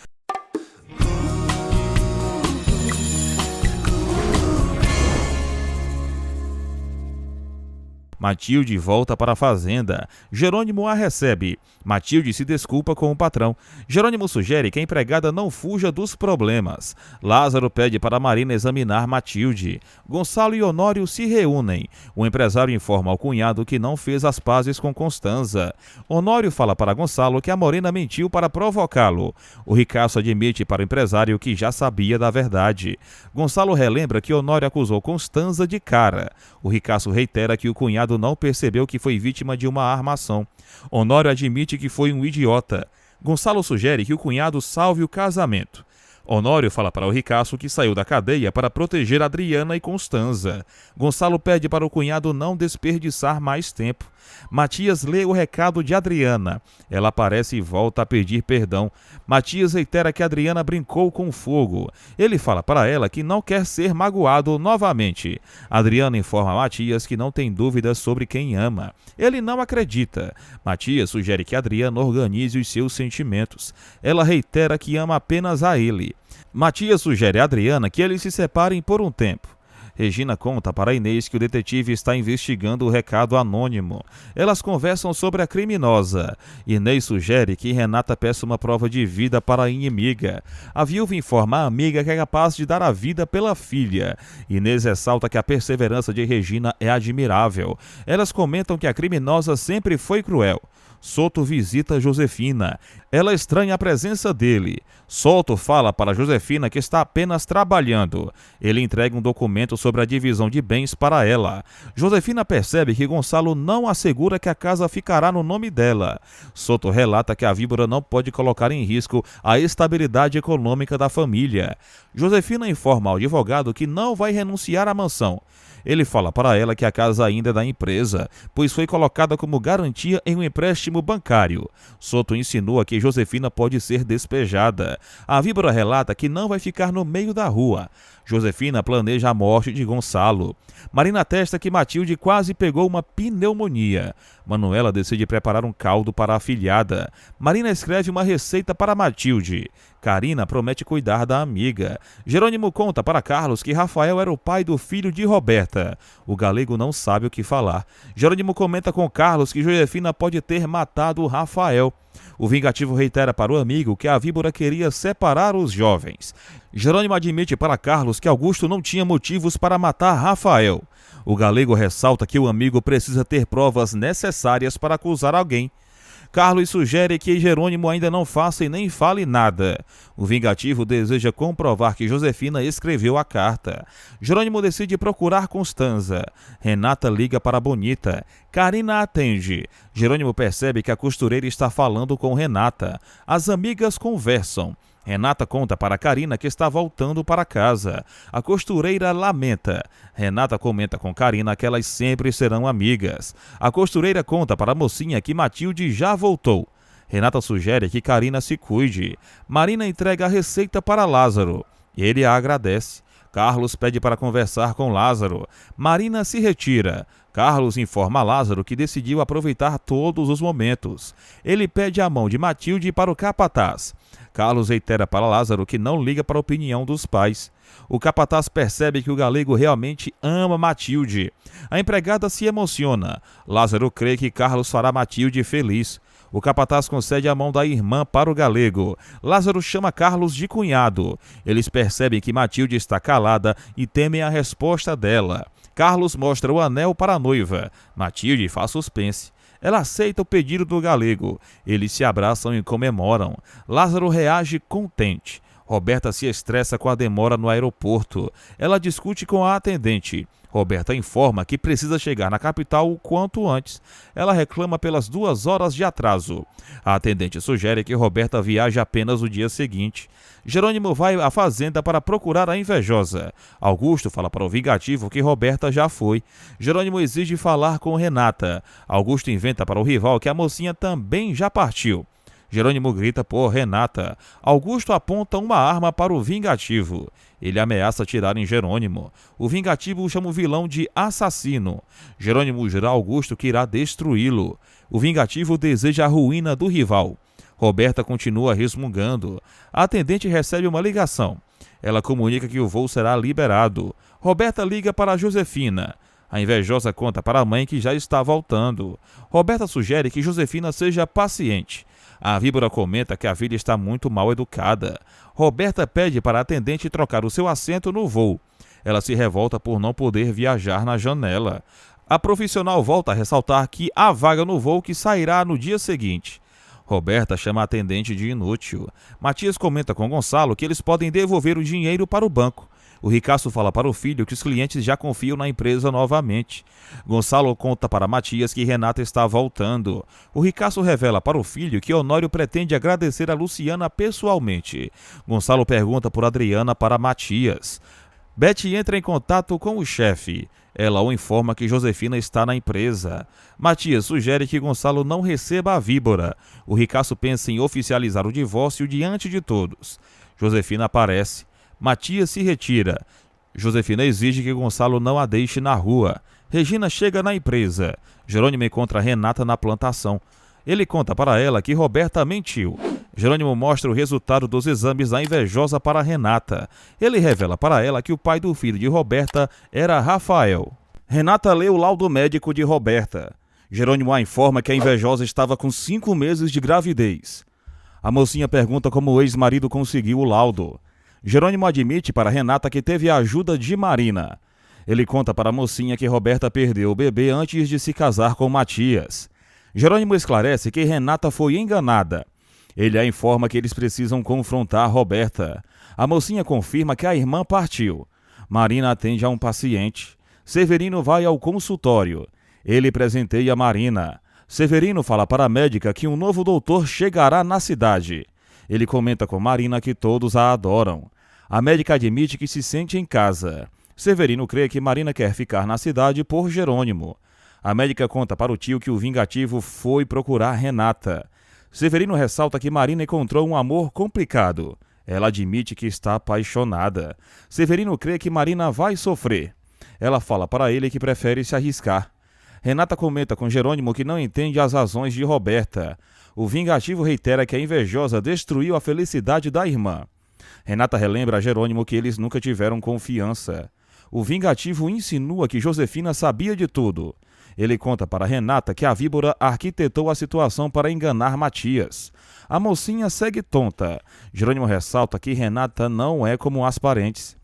Matilde volta para a fazenda. Jerônimo a recebe. Matilde se desculpa com o patrão. Jerônimo sugere que a empregada não fuja dos problemas. Lázaro pede para Marina examinar Matilde. Gonçalo e Honório se reúnem. O empresário informa ao cunhado que não fez as pazes com Constanza. Honório fala para Gonçalo que a morena mentiu para provocá-lo. O ricaço admite para o empresário que já sabia da verdade. Gonçalo relembra que Honório acusou Constanza de cara. O ricaço reitera que o cunhado não percebeu que foi vítima de uma armação. Honório admite que foi um idiota. Gonçalo sugere que o cunhado salve o casamento. Honório fala para o ricaço que saiu da cadeia para proteger Adriana e Constanza. Gonçalo pede para o cunhado não desperdiçar mais tempo. Matias lê o recado de Adriana. Ela aparece e volta a pedir perdão. Matias reitera que Adriana brincou com fogo. Ele fala para ela que não quer ser magoado novamente. Adriana informa a Matias que não tem dúvidas sobre quem ama. Ele não acredita. Matias sugere que Adriana organize os seus sentimentos. Ela reitera que ama apenas a ele. Matias sugere a Adriana que eles se separem por um tempo. Regina conta para Inês que o detetive está investigando o recado anônimo. Elas conversam sobre a criminosa. Inês sugere que Renata peça uma prova de vida para a inimiga. A viúva informa a amiga que é capaz de dar a vida pela filha. Inês ressalta que a perseverança de Regina é admirável. Elas comentam que a criminosa sempre foi cruel. Soto visita Josefina. Ela estranha a presença dele. Soto fala para Josefina que está apenas trabalhando. Ele entrega um documento sobre a divisão de bens para ela. Josefina percebe que Gonçalo não assegura que a casa ficará no nome dela. Soto relata que a víbora não pode colocar em risco a estabilidade econômica da família. Josefina informa ao advogado que não vai renunciar à mansão. Ele fala para ela que a casa ainda é da empresa, pois foi colocada como garantia em um empréstimo bancário. Soto insinua que Josefina pode ser despejada. A víbora relata que não vai ficar no meio da rua. Josefina planeja a morte de Gonçalo. Marina atesta que Matilde quase pegou uma pneumonia. Manuela decide preparar um caldo para a afilhada. Marina escreve uma receita para Matilde. Carina promete cuidar da amiga. Jerônimo conta para Carlos que Rafael era o pai do filho de Roberta. O galego não sabe o que falar. Jerônimo comenta com Carlos que Josefina pode ter matado Rafael. O vingativo reitera para o amigo que a víbora queria separar os jovens. Jerônimo admite para Carlos que Augusto não tinha motivos para matar Rafael. O galego ressalta que o amigo precisa ter provas necessárias para acusar alguém. Carlos sugere que Jerônimo ainda não faça e nem fale nada. O vingativo deseja comprovar que Josefina escreveu a carta. Jerônimo decide procurar Constanza. Renata liga para Bonita. Carina atende. Jerônimo percebe que a costureira está falando com Renata. As amigas conversam. Renata conta para Carina que está voltando para casa. A costureira lamenta. Renata comenta com Carina que elas sempre serão amigas. A costureira conta para a mocinha que Matilde já voltou. Renata sugere que Carina se cuide. Marina entrega a receita para Lázaro. Ele a agradece. Carlos pede para conversar com Lázaro. Marina se retira. Carlos informa a Lázaro que decidiu aproveitar todos os momentos. Ele pede a mão de Matilde para o capataz. Carlos reitera para Lázaro que não liga para a opinião dos pais. O capataz percebe que o galego realmente ama Matilde. A empregada se emociona. Lázaro crê que Carlos fará Matilde feliz. O capataz concede a mão da irmã para o galego. Lázaro chama Carlos de cunhado. Eles percebem que Matilde está calada e temem a resposta dela. Carlos mostra o anel para a noiva. Matilde faz suspense. Ela aceita o pedido do galego. Eles se abraçam e comemoram. Lázaro reage contente. Roberta se estressa com a demora no aeroporto. Ela discute com a atendente. Roberta informa que precisa chegar na capital o quanto antes. Ela reclama pelas 2 horas de atraso. A atendente sugere que Roberta viaje apenas no dia seguinte. Jerônimo vai à fazenda para procurar a invejosa. Augusto fala para o vingativo que Roberta já foi. Jerônimo exige falar com Renata. Augusto inventa para o rival que a mocinha também já partiu. Jerônimo grita por Renata. Augusto aponta uma arma para o vingativo. Ele ameaça atirar em Jerônimo. O vingativo chama o vilão de assassino. Jerônimo jura a Augusto que irá destruí-lo. O vingativo deseja a ruína do rival. Roberta continua resmungando. A atendente recebe uma ligação. Ela comunica que o voo será liberado. Roberta liga para Josefina. A invejosa conta para a mãe que já está voltando. Roberta sugere que Josefina seja paciente. A víbora comenta que a filha está muito mal educada. Roberta pede para a atendente trocar o seu assento no voo. Ela se revolta por não poder viajar na janela. A profissional volta a ressaltar que há vaga no voo que sairá no dia seguinte. Roberta chama a atendente de inútil. Matias comenta com Gonçalo que eles podem devolver o dinheiro para o banco. O ricaço fala para o filho que os clientes já confiam na empresa novamente. Gonçalo conta para Matias que Renata está voltando. O ricaço revela para o filho que Honório pretende agradecer a Luciana pessoalmente. Gonçalo pergunta por Adriana para Matias. Beth entra em contato com o chefe. Ela o informa que Josefina está na empresa. Matias sugere que Gonçalo não receba a víbora. O ricaço pensa em oficializar o divórcio diante de todos. Josefina aparece. Matias se retira. Josefina exige que Gonçalo não a deixe na rua. Regina chega na empresa. Jerônimo encontra Renata na plantação. Ele conta para ela que Roberta mentiu. Jerônimo mostra o resultado dos exames da invejosa para Renata. Ele revela para ela que o pai do filho de Roberta era Rafael. Renata lê o laudo médico de Roberta. Jerônimo a informa que a invejosa estava com 5 meses de gravidez. A mocinha pergunta como o ex-marido conseguiu o laudo. Jerônimo admite para Renata que teve a ajuda de Marina. Ele conta para a mocinha que Roberta perdeu o bebê antes de se casar com Matias. Jerônimo esclarece que Renata foi enganada. Ele a informa que eles precisam confrontar Roberta. A mocinha confirma que a irmã partiu. Marina atende a um paciente. Severino vai ao consultório. Ele presenteia Marina. Severino fala para a médica que um novo doutor chegará na cidade. Ele comenta com Marina que todos a adoram. A médica admite que se sente em casa. Severino crê que Marina quer ficar na cidade por Jerônimo. A médica conta para o tio que o vingativo foi procurar Renata. Severino ressalta que Marina encontrou um amor complicado. Ela admite que está apaixonada. Severino crê que Marina vai sofrer. Ela fala para ele que prefere se arriscar. Renata comenta com Jerônimo que não entende as razões de Roberta. O vingativo reitera que a invejosa destruiu a felicidade da irmã. Renata relembra a Jerônimo que eles nunca tiveram confiança. O vingativo insinua que Josefina sabia de tudo. Ele conta para Renata que a víbora arquitetou a situação para enganar Matias. A mocinha segue tonta. Jerônimo ressalta que Renata não é como as parentes.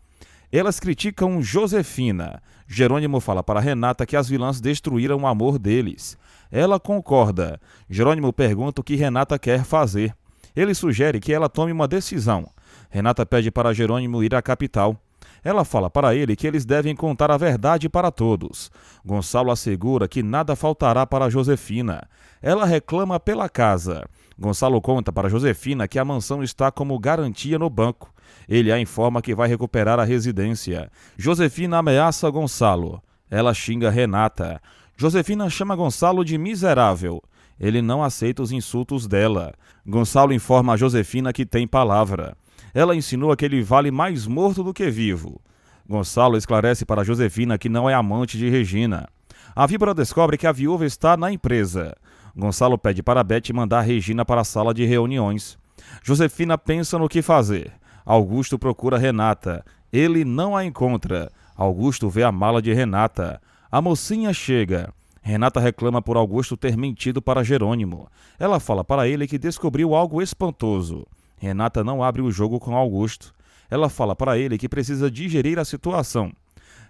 Elas criticam Josefina. Jerônimo fala para Renata que as vilãs destruíram o amor deles. Ela concorda. Jerônimo pergunta o que Renata quer fazer. Ele sugere que ela tome uma decisão. Renata pede para Jerônimo ir à capital. Ela fala para ele que eles devem contar a verdade para todos. Gonçalo assegura que nada faltará para Josefina. Ela reclama pela casa. Gonçalo conta para Josefina que a mansão está como garantia no banco. Ele a informa que vai recuperar a residência. Josefina ameaça Gonçalo. Ela xinga Renata. Josefina chama Gonçalo de miserável. Ele não aceita os insultos dela. Gonçalo informa a Josefina que tem palavra. Ela insinua que ele vale mais morto do que vivo. Gonçalo esclarece para Josefina que não é amante de Regina. A víbora descobre que a viúva está na empresa. Gonçalo pede para Beth mandar Regina para a sala de reuniões. Josefina pensa no que fazer. Augusto procura Renata. Ele não a encontra. Augusto vê a mala de Renata. A mocinha chega. Renata reclama por Augusto ter mentido para Jerônimo. Ela fala para ele que descobriu algo espantoso. Renata não abre o jogo com Augusto. Ela fala para ele que precisa digerir a situação.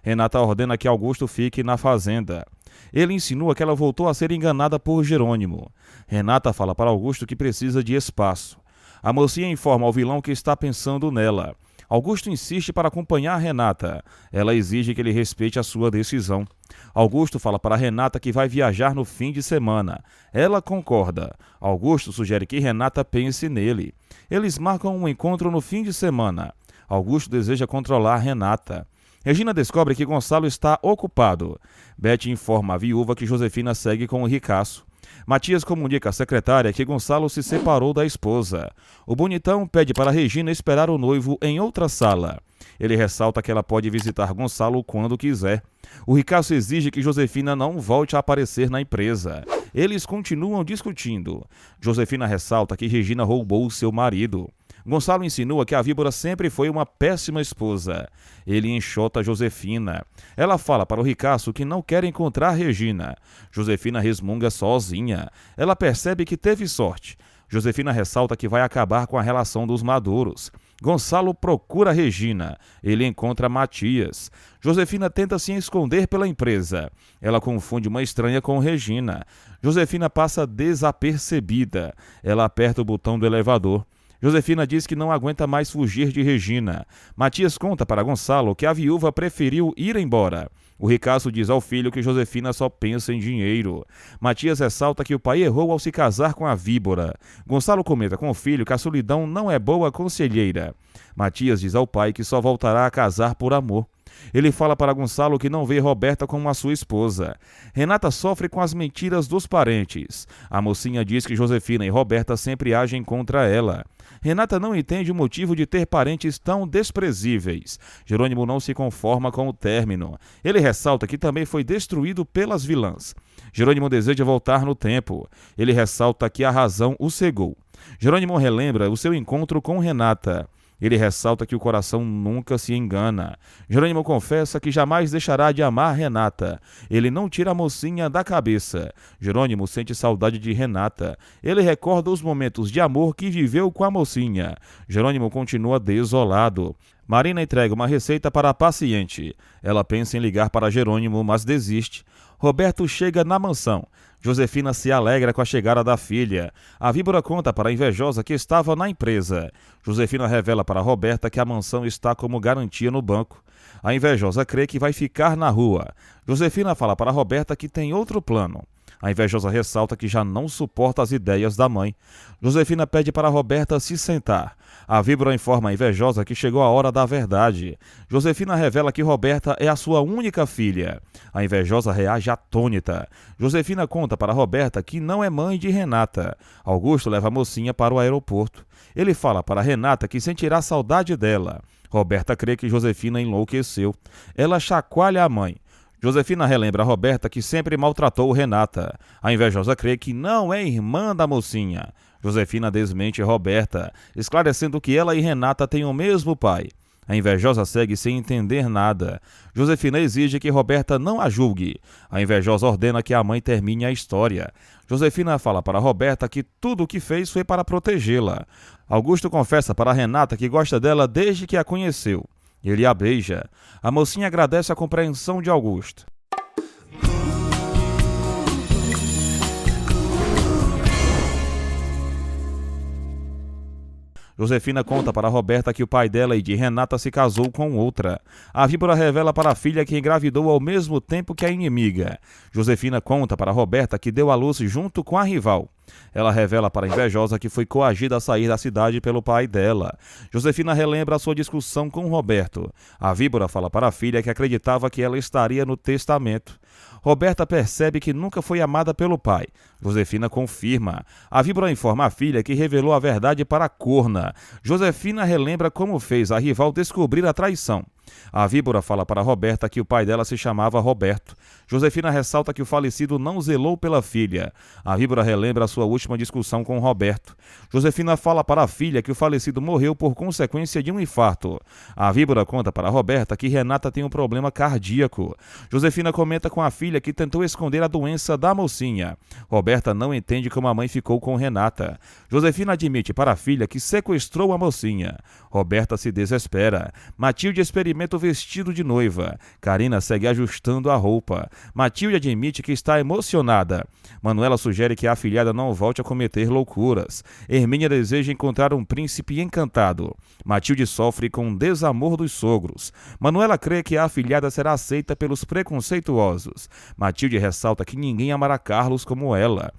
Renata ordena que Augusto fique na fazenda. Ele insinua que ela voltou a ser enganada por Jerônimo. Renata fala para Augusto que precisa de espaço. A mocinha informa ao vilão que está pensando nela. Augusto insiste para acompanhar Renata. Ela exige que ele respeite a sua decisão. Augusto fala para Renata que vai viajar no fim de semana. Ela concorda. Augusto sugere que Renata pense nele. Eles marcam um encontro no fim de semana. Augusto deseja controlar Renata. Regina descobre que Gonçalo está ocupado. Beth informa a viúva que Josefina segue com o ricaço. Matias comunica à secretária que Gonçalo se separou da esposa. O bonitão pede para Regina esperar o noivo em outra sala. Ele ressalta que ela pode visitar Gonçalo quando quiser. O ricaço exige que Josefina não volte a aparecer na empresa. Eles continuam discutindo. Josefina ressalta que Regina roubou seu marido. Gonçalo insinua que a víbora sempre foi uma péssima esposa. Ele enxota Josefina. Ela fala para o ricaço que não quer encontrar Regina. Josefina resmunga sozinha. Ela percebe que teve sorte. Josefina ressalta que vai acabar com a relação dos maduros. Gonçalo procura Regina. Ele encontra Matias. Josefina tenta se esconder pela empresa. Ela confunde uma estranha com Regina. Josefina passa desapercebida. Ela aperta o botão do elevador. Josefina diz que não aguenta mais fugir de Regina. Matias conta para Gonçalo que a viúva preferiu ir embora. O ricaço diz ao filho que Josefina só pensa em dinheiro. Matias ressalta que o pai errou ao se casar com a víbora. Gonçalo comenta com o filho que a solidão não é boa conselheira. Matias diz ao pai que só voltará a casar por amor. Ele fala para Gonçalo que não vê Roberta como a sua esposa. Renata sofre com as mentiras dos parentes. A mocinha diz que Josefina e Roberta sempre agem contra ela. Renata não entende o motivo de ter parentes tão desprezíveis. Jerônimo não se conforma com o término. Ele ressalta que também foi destruído pelas vilãs. Jerônimo deseja voltar no tempo. Ele ressalta que a razão o cegou. Jerônimo relembra o seu encontro com Renata. Ele ressalta que o coração nunca se engana. Jerônimo confessa que jamais deixará de amar Renata. Ele não tira a mocinha da cabeça. Jerônimo sente saudade de Renata. Ele recorda os momentos de amor que viveu com a mocinha. Jerônimo continua desolado. Marina entrega uma receita para a paciente. Ela pensa em ligar para Jerônimo, mas desiste. Roberto chega na mansão. Josefina se alegra com a chegada da filha. A víbora conta para a invejosa que estava na empresa. Josefina revela para Roberta que a mansão está como garantia no banco. A invejosa crê que vai ficar na rua. Josefina fala para Roberta que tem outro plano. A invejosa ressalta que já não suporta as ideias da mãe. Josefina pede para Roberta se sentar. A víbora informa a invejosa que chegou a hora da verdade. Josefina revela que Roberta é a sua única filha. A invejosa reage atônita. Josefina conta para Roberta que não é mãe de Renata. Augusto leva a mocinha para o aeroporto. Ele fala para Renata que sentirá saudade dela. Roberta crê que Josefina enlouqueceu. Ela chacoalha a mãe. Josefina relembra a Roberta que sempre maltratou Renata. A invejosa crê que não é irmã da mocinha. Josefina desmente Roberta, esclarecendo que ela e Renata têm o mesmo pai. A invejosa segue sem entender nada. Josefina exige que Roberta não a julgue. A invejosa ordena que a mãe termine a história. Josefina fala para Roberta que tudo o que fez foi para protegê-la. Augusto confessa para Renata que gosta dela desde que a conheceu. Ele a beija. A mocinha agradece a compreensão de Augusto. Josefina conta para Roberta que o pai dela e de Renata se casou com outra. A víbora revela para a filha que engravidou ao mesmo tempo que a inimiga. Josefina conta para Roberta que deu à luz junto com a rival. Ela revela para a invejosa que foi coagida a sair da cidade pelo pai dela. Josefina relembra a sua discussão com Roberto. A víbora fala para a filha que acreditava que ela estaria no testamento. Roberta percebe que nunca foi amada pelo pai. Josefina confirma. A víbora informa a filha que revelou a verdade para a corna. Josefina relembra como fez a rival descobrir a traição. A víbora fala para Roberta que o pai dela se chamava Roberto. Josefina ressalta que o falecido não zelou pela filha. A víbora relembra a sua última discussão com Roberto. Josefina fala para a filha que o falecido morreu por consequência de um infarto. A víbora conta para Roberta que Renata tem um problema cardíaco. Josefina comenta com a filha que tentou esconder a doença da mocinha. Roberta não entende como a mãe ficou com Renata. Josefina admite para a filha que sequestrou a mocinha. Roberta se desespera. Matilde experimenta experimenta o vestido de noiva. Carina segue ajustando a roupa. Matilde admite que está emocionada. Manuela sugere que a afilhada não volte a cometer loucuras. Hermínia deseja encontrar um príncipe encantado. Matilde sofre com o desamor dos sogros. Manuela crê que a afilhada será aceita pelos preconceituosos. Matilde ressalta que ninguém amará Carlos como ela.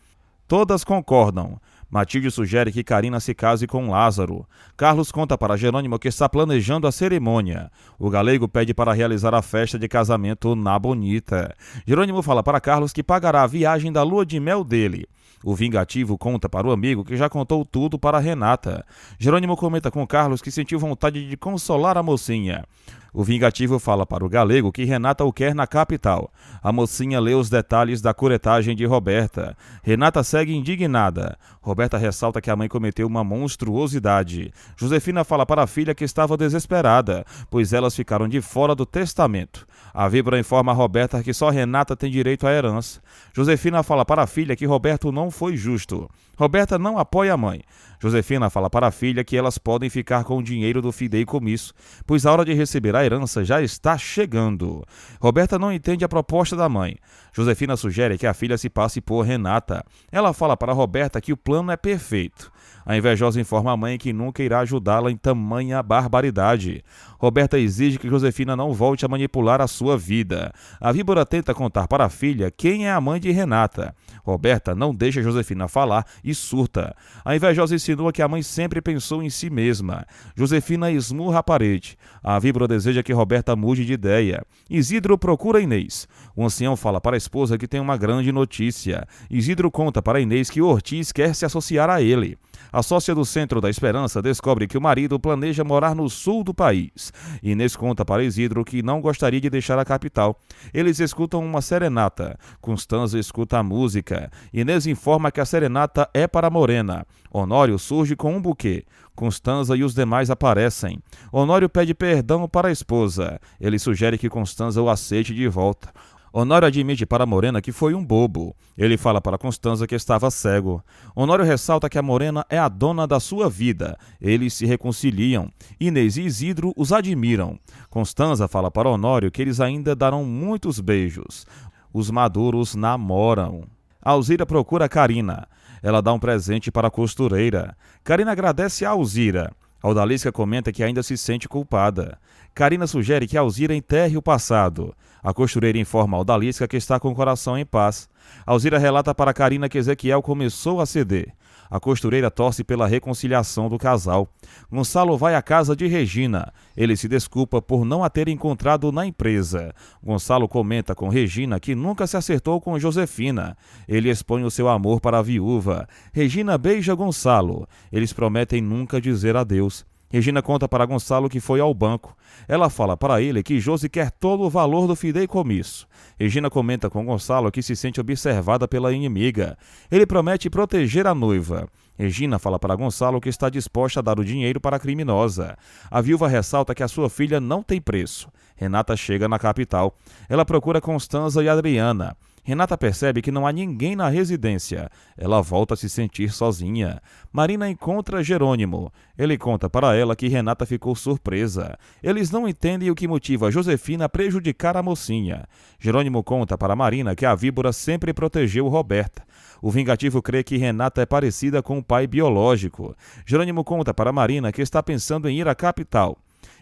Todas concordam. Matilde sugere que Carina se case com Lázaro. Carlos conta para Jerônimo que está planejando a cerimônia. O galego pede para realizar a festa de casamento na Bonita. Jerônimo fala para Carlos que pagará a viagem da lua de mel dele. O vingativo conta para o amigo que já contou tudo para Renata. Jerônimo comenta com Carlos que sentiu vontade de consolar a mocinha. O vingativo fala para o galego que Renata o quer na capital. A mocinha lê os detalhes da curetagem de Roberta. Renata segue indignada. Roberta ressalta que a mãe cometeu uma monstruosidade. Josefina fala para a filha que estava desesperada, pois elas ficaram de fora do testamento. A víbora informa a Roberta que só Renata tem direito à herança. Josefina fala para a filha que Roberto não foi justo. Roberta não apoia a mãe. Josefina fala para a filha que elas podem ficar com o dinheiro do fideicomisso, pois a hora de receber a herança já está chegando. Roberta não entende a proposta da mãe. Josefina sugere que a filha se passe por Renata. Ela fala para Roberta que o plano é perfeito. A invejosa informa a mãe que nunca irá ajudá-la em tamanha barbaridade. Roberta exige que Josefina não volte a manipular a sua vida. A víbora tenta contar para a filha quem é a mãe de Renata. Roberta não deixa Josefina falar e surta. A invejosa insinua que a mãe sempre pensou em si mesma. Josefina esmurra a parede. A víbora deseja que Roberta mude de ideia. Isidro procura Inês. O ancião fala para a esposa que tem uma grande notícia. Isidro conta para Inês que Ortiz quer se associar a ele. A sócia do Centro da Esperança descobre que o marido planeja morar no sul do país. Inês conta para Isidro que não gostaria de deixar a capital. Eles escutam uma serenata. Constanza escuta a música. Inês informa que a serenata é para Morena. Honório surge com um buquê. Constanza e os demais aparecem. Honório pede perdão para a esposa. Ele sugere que Constanza o aceite de volta. Honório admite para Morena que foi um bobo. Ele fala para Constanza que estava cego. Honório ressalta que a Morena é a dona da sua vida. Eles se reconciliam. Inês e Isidro os admiram. Constanza fala para Honório que eles ainda darão muitos beijos. Os maduros namoram. Alzira procura Carina. Ela dá um presente para a costureira. Carina agradece a Alzira. Odalisca comenta que ainda se sente culpada. Carina sugere que Alzira enterre o passado. A costureira informa a Odalisca que está com o coração em paz. Alzira relata para Carina que Ezequiel começou a ceder. A costureira torce pela reconciliação do casal. Gonçalo vai à casa de Regina. Ele se desculpa por não a ter encontrado na empresa. Gonçalo comenta com Regina que nunca se acertou com Josefina. Ele expõe o seu amor para a viúva. Regina beija Gonçalo. Eles prometem nunca dizer adeus. Regina conta para Gonçalo que foi ao banco. Ela fala para ele que Josi quer todo o valor do fideicomisso. Regina comenta com Gonçalo que se sente observada pela inimiga. Ele promete proteger a noiva. Regina fala para Gonçalo que está disposta a dar o dinheiro para a criminosa. A viúva ressalta que a sua filha não tem preço. Renata chega na capital. Ela procura Constanza e Adriana. Renata percebe que não há ninguém na residência. Ela volta a se sentir sozinha. Marina encontra Jerônimo. Ele conta para ela que Renata ficou surpresa. Eles não entendem o que motiva Josefina a prejudicar a mocinha. Jerônimo conta para Marina que a víbora sempre protegeu Roberta. O vingativo crê que Renata é parecida com o pai biológico. Jerônimo conta para Marina que está pensando em ir à capital.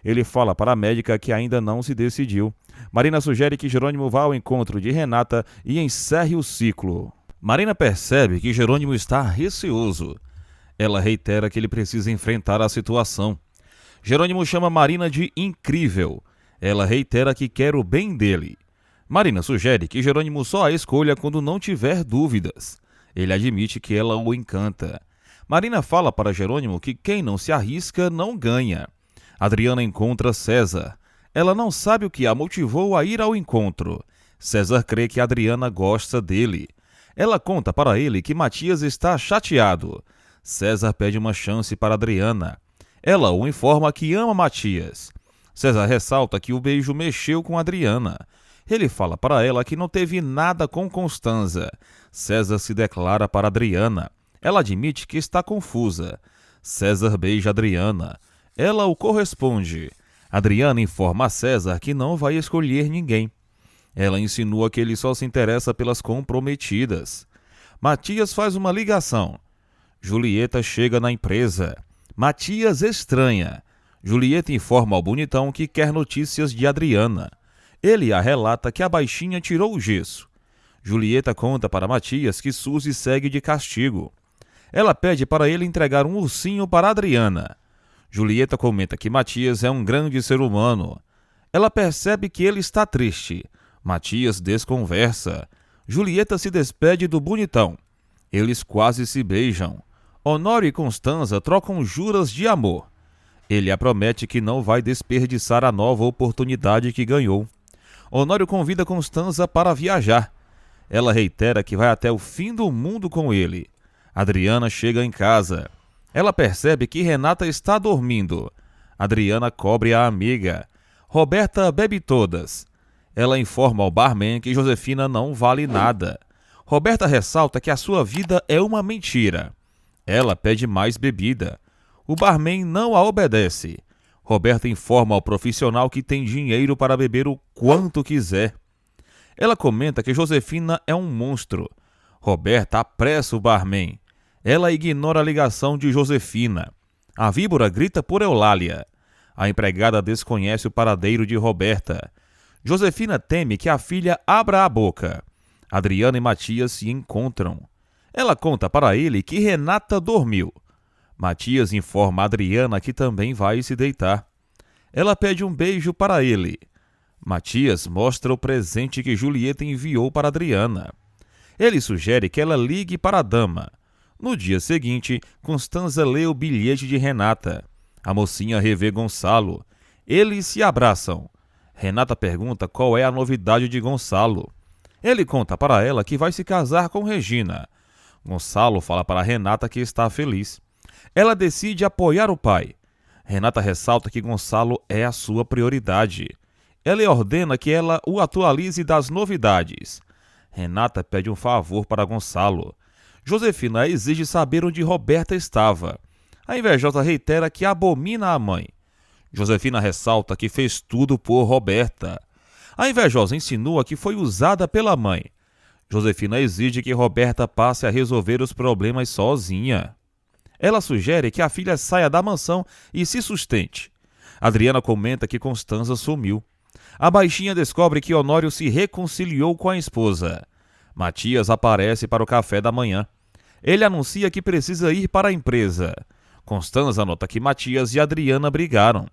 Ele fala para a médica que ainda não se decidiu. Marina sugere que Jerônimo vá ao encontro de Renata e encerre o ciclo. Marina percebe que Jerônimo está receoso. Ela reitera que ele precisa enfrentar a situação. Jerônimo chama Marina de incrível. Ela reitera que quer o bem dele. Marina sugere que Jerônimo só a escolha quando não tiver dúvidas. Ele admite que ela o encanta. Marina fala para Jerônimo que quem não se arrisca não ganha. Adriana encontra César. Ela não sabe o que a motivou a ir ao encontro. César crê que Adriana gosta dele. Ela conta para ele que Matias está chateado. César pede uma chance para Adriana. Ela o informa que ama Matias. César ressalta que o beijo mexeu com Adriana. Ele fala para ela que não teve nada com Constanza. César se declara para Adriana. Ela admite que está confusa. César beija Adriana. Ela o corresponde. Adriana informa a César que não vai escolher ninguém. Ela insinua que ele só se interessa pelas comprometidas. Matias faz uma ligação. Julieta chega na empresa. Matias estranha. Julieta informa ao bonitão que quer notícias de Adriana. Ele a relata que a baixinha tirou o gesso. Julieta conta para Matias que Suzy segue de castigo. Ela pede para ele entregar um ursinho para Adriana. Julieta comenta que Matias é um grande ser humano. Ela percebe que ele está triste. Matias desconversa. Julieta se despede do bonitão. Eles quase se beijam. Honório e Constanza trocam juras de amor. Ele a promete que não vai desperdiçar a nova oportunidade que ganhou. Honório convida Constanza para viajar. Ela reitera que vai até o fim do mundo com ele. Adriana chega em casa. Ela percebe que Renata está dormindo. Adriana cobre a amiga. Roberta bebe todas. Ela informa ao barman que Josefina não vale nada. Roberta ressalta que a sua vida é uma mentira. Ela pede mais bebida. O barman não a obedece. Roberta informa ao profissional que tem dinheiro para beber o quanto quiser. Ela comenta que Josefina é um monstro. Roberta apressa o barman. Ela ignora a ligação de Josefina. A víbora grita por Eulália. A empregada desconhece o paradeiro de Roberta. Josefina teme que a filha abra a boca. Adriana e Matias se encontram. Ela conta para ele que Renata dormiu. Matias informa Adriana que também vai se deitar. Ela pede um beijo para ele. Matias mostra o presente que Julieta enviou para Adriana. Ele sugere que ela ligue para a dama. No dia seguinte, Constanza lê o bilhete de Renata. A mocinha revê Gonçalo. Eles se abraçam. Renata pergunta qual é a novidade de Gonçalo. Ele conta para ela que vai se casar com Regina. Gonçalo fala para Renata que está feliz. Ela decide apoiar o pai. Renata ressalta que Gonçalo é a sua prioridade. Ela ordena que ela o atualize das novidades. Renata pede um favor para Gonçalo. Josefina exige saber onde Roberta estava. A invejosa reitera que abomina a mãe. Josefina ressalta que fez tudo por Roberta. A invejosa insinua que foi usada pela mãe. Josefina exige que Roberta passe a resolver os problemas sozinha. Ela sugere que a filha saia da mansão e se sustente. Adriana comenta que Constanza sumiu. A baixinha descobre que Honório se reconciliou com a esposa. Matias aparece para o café da manhã. Ele anuncia que precisa ir para a empresa. Constanza nota que Matias e Adriana brigaram.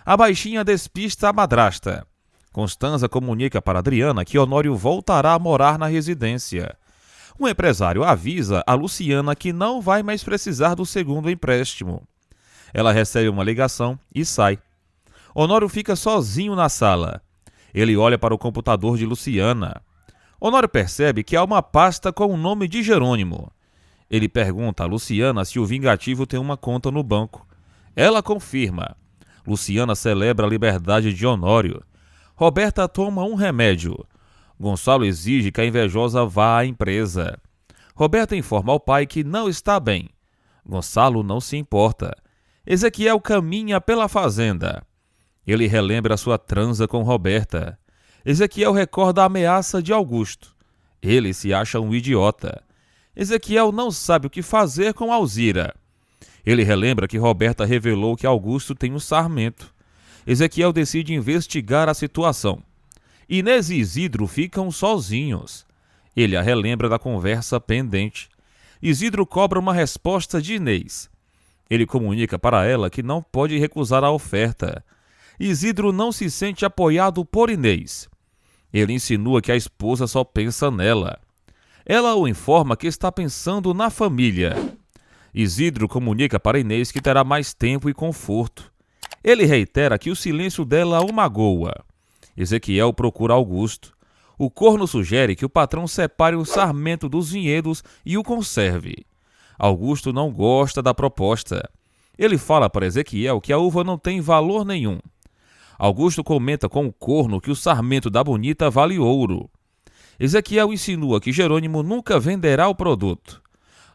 A baixinha despista a madrasta. Constanza comunica para Adriana que Honório voltará a morar na residência. Um empresário avisa a Luciana que não vai mais precisar do segundo empréstimo. Ela recebe uma ligação e sai. Honório fica sozinho na sala. Ele olha para o computador de Luciana. Honório percebe que há uma pasta com o nome de Jerônimo. Ele pergunta a Luciana se o vingativo tem uma conta no banco. Ela confirma. Luciana celebra a liberdade de Honório. Roberta toma um remédio. Gonçalo exige que a invejosa vá à empresa. Roberta informa ao pai que não está bem. Gonçalo não se importa. Ezequiel caminha pela fazenda. Ele relembra sua transa com Roberta. Ezequiel recorda a ameaça de Augusto. Ele se acha um idiota. Ezequiel não sabe o que fazer com Alzira. Ele relembra que Roberta revelou que Augusto tem um sarmento. Ezequiel decide investigar a situação. Inês e Isidro ficam sozinhos. Ele a relembra da conversa pendente. Isidro cobra uma resposta de Inês. Ele comunica para ela que não pode recusar a oferta. Isidro não se sente apoiado por Inês. Ele insinua que a esposa só pensa nela. Ela o informa que está pensando na família. Isidro comunica para Inês que terá mais tempo e conforto. Ele reitera que o silêncio dela o magoa. Ezequiel procura Augusto. O corno sugere que o patrão separe o sarmento dos vinhedos e o conserve. Augusto não gosta da proposta. Ele fala para Ezequiel que a uva não tem valor nenhum. Augusto comenta com o corno que o sarmento da bonita vale ouro. Ezequiel insinua que Jerônimo nunca venderá o produto.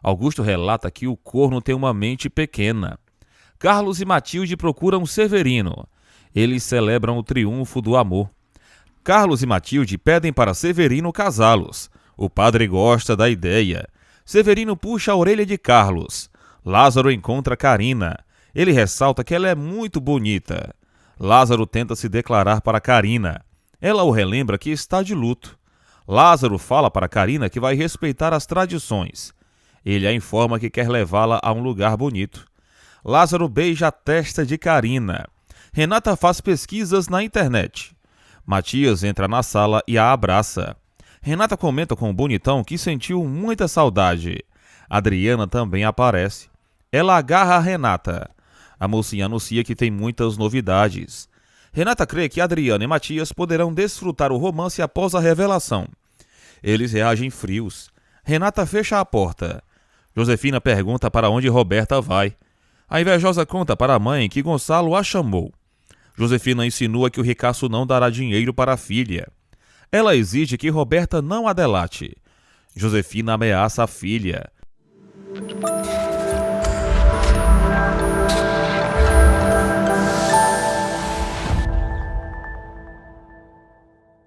Augusto relata que o corno tem uma mente pequena. Carlos e Matilde procuram Severino. Eles celebram o triunfo do amor. Carlos e Matilde pedem para Severino casá-los. O padre gosta da ideia. Severino puxa a orelha de Carlos. Lázaro encontra Carina. Ele ressalta que ela é muito bonita. Lázaro tenta se declarar para Carina. Ela o relembra que está de luto. Lázaro fala para Carina que vai respeitar as tradições. Ele a informa que quer levá-la a um lugar bonito. Lázaro beija a testa de Carina. Renata faz pesquisas na internet. Matias entra na sala e a abraça. Renata comenta com o bonitão que sentiu muita saudade. Adriana também aparece. Ela agarra a Renata. A mocinha anuncia que tem muitas novidades. Renata crê que Adriana e Matias poderão desfrutar o romance após a revelação. Eles reagem frios. Renata fecha a porta. Josefina pergunta para onde Roberta vai. A invejosa conta para a mãe que Gonçalo a chamou. Josefina insinua que o ricaço não dará dinheiro para a filha. Ela exige que Roberta não a delate. Josefina ameaça a filha.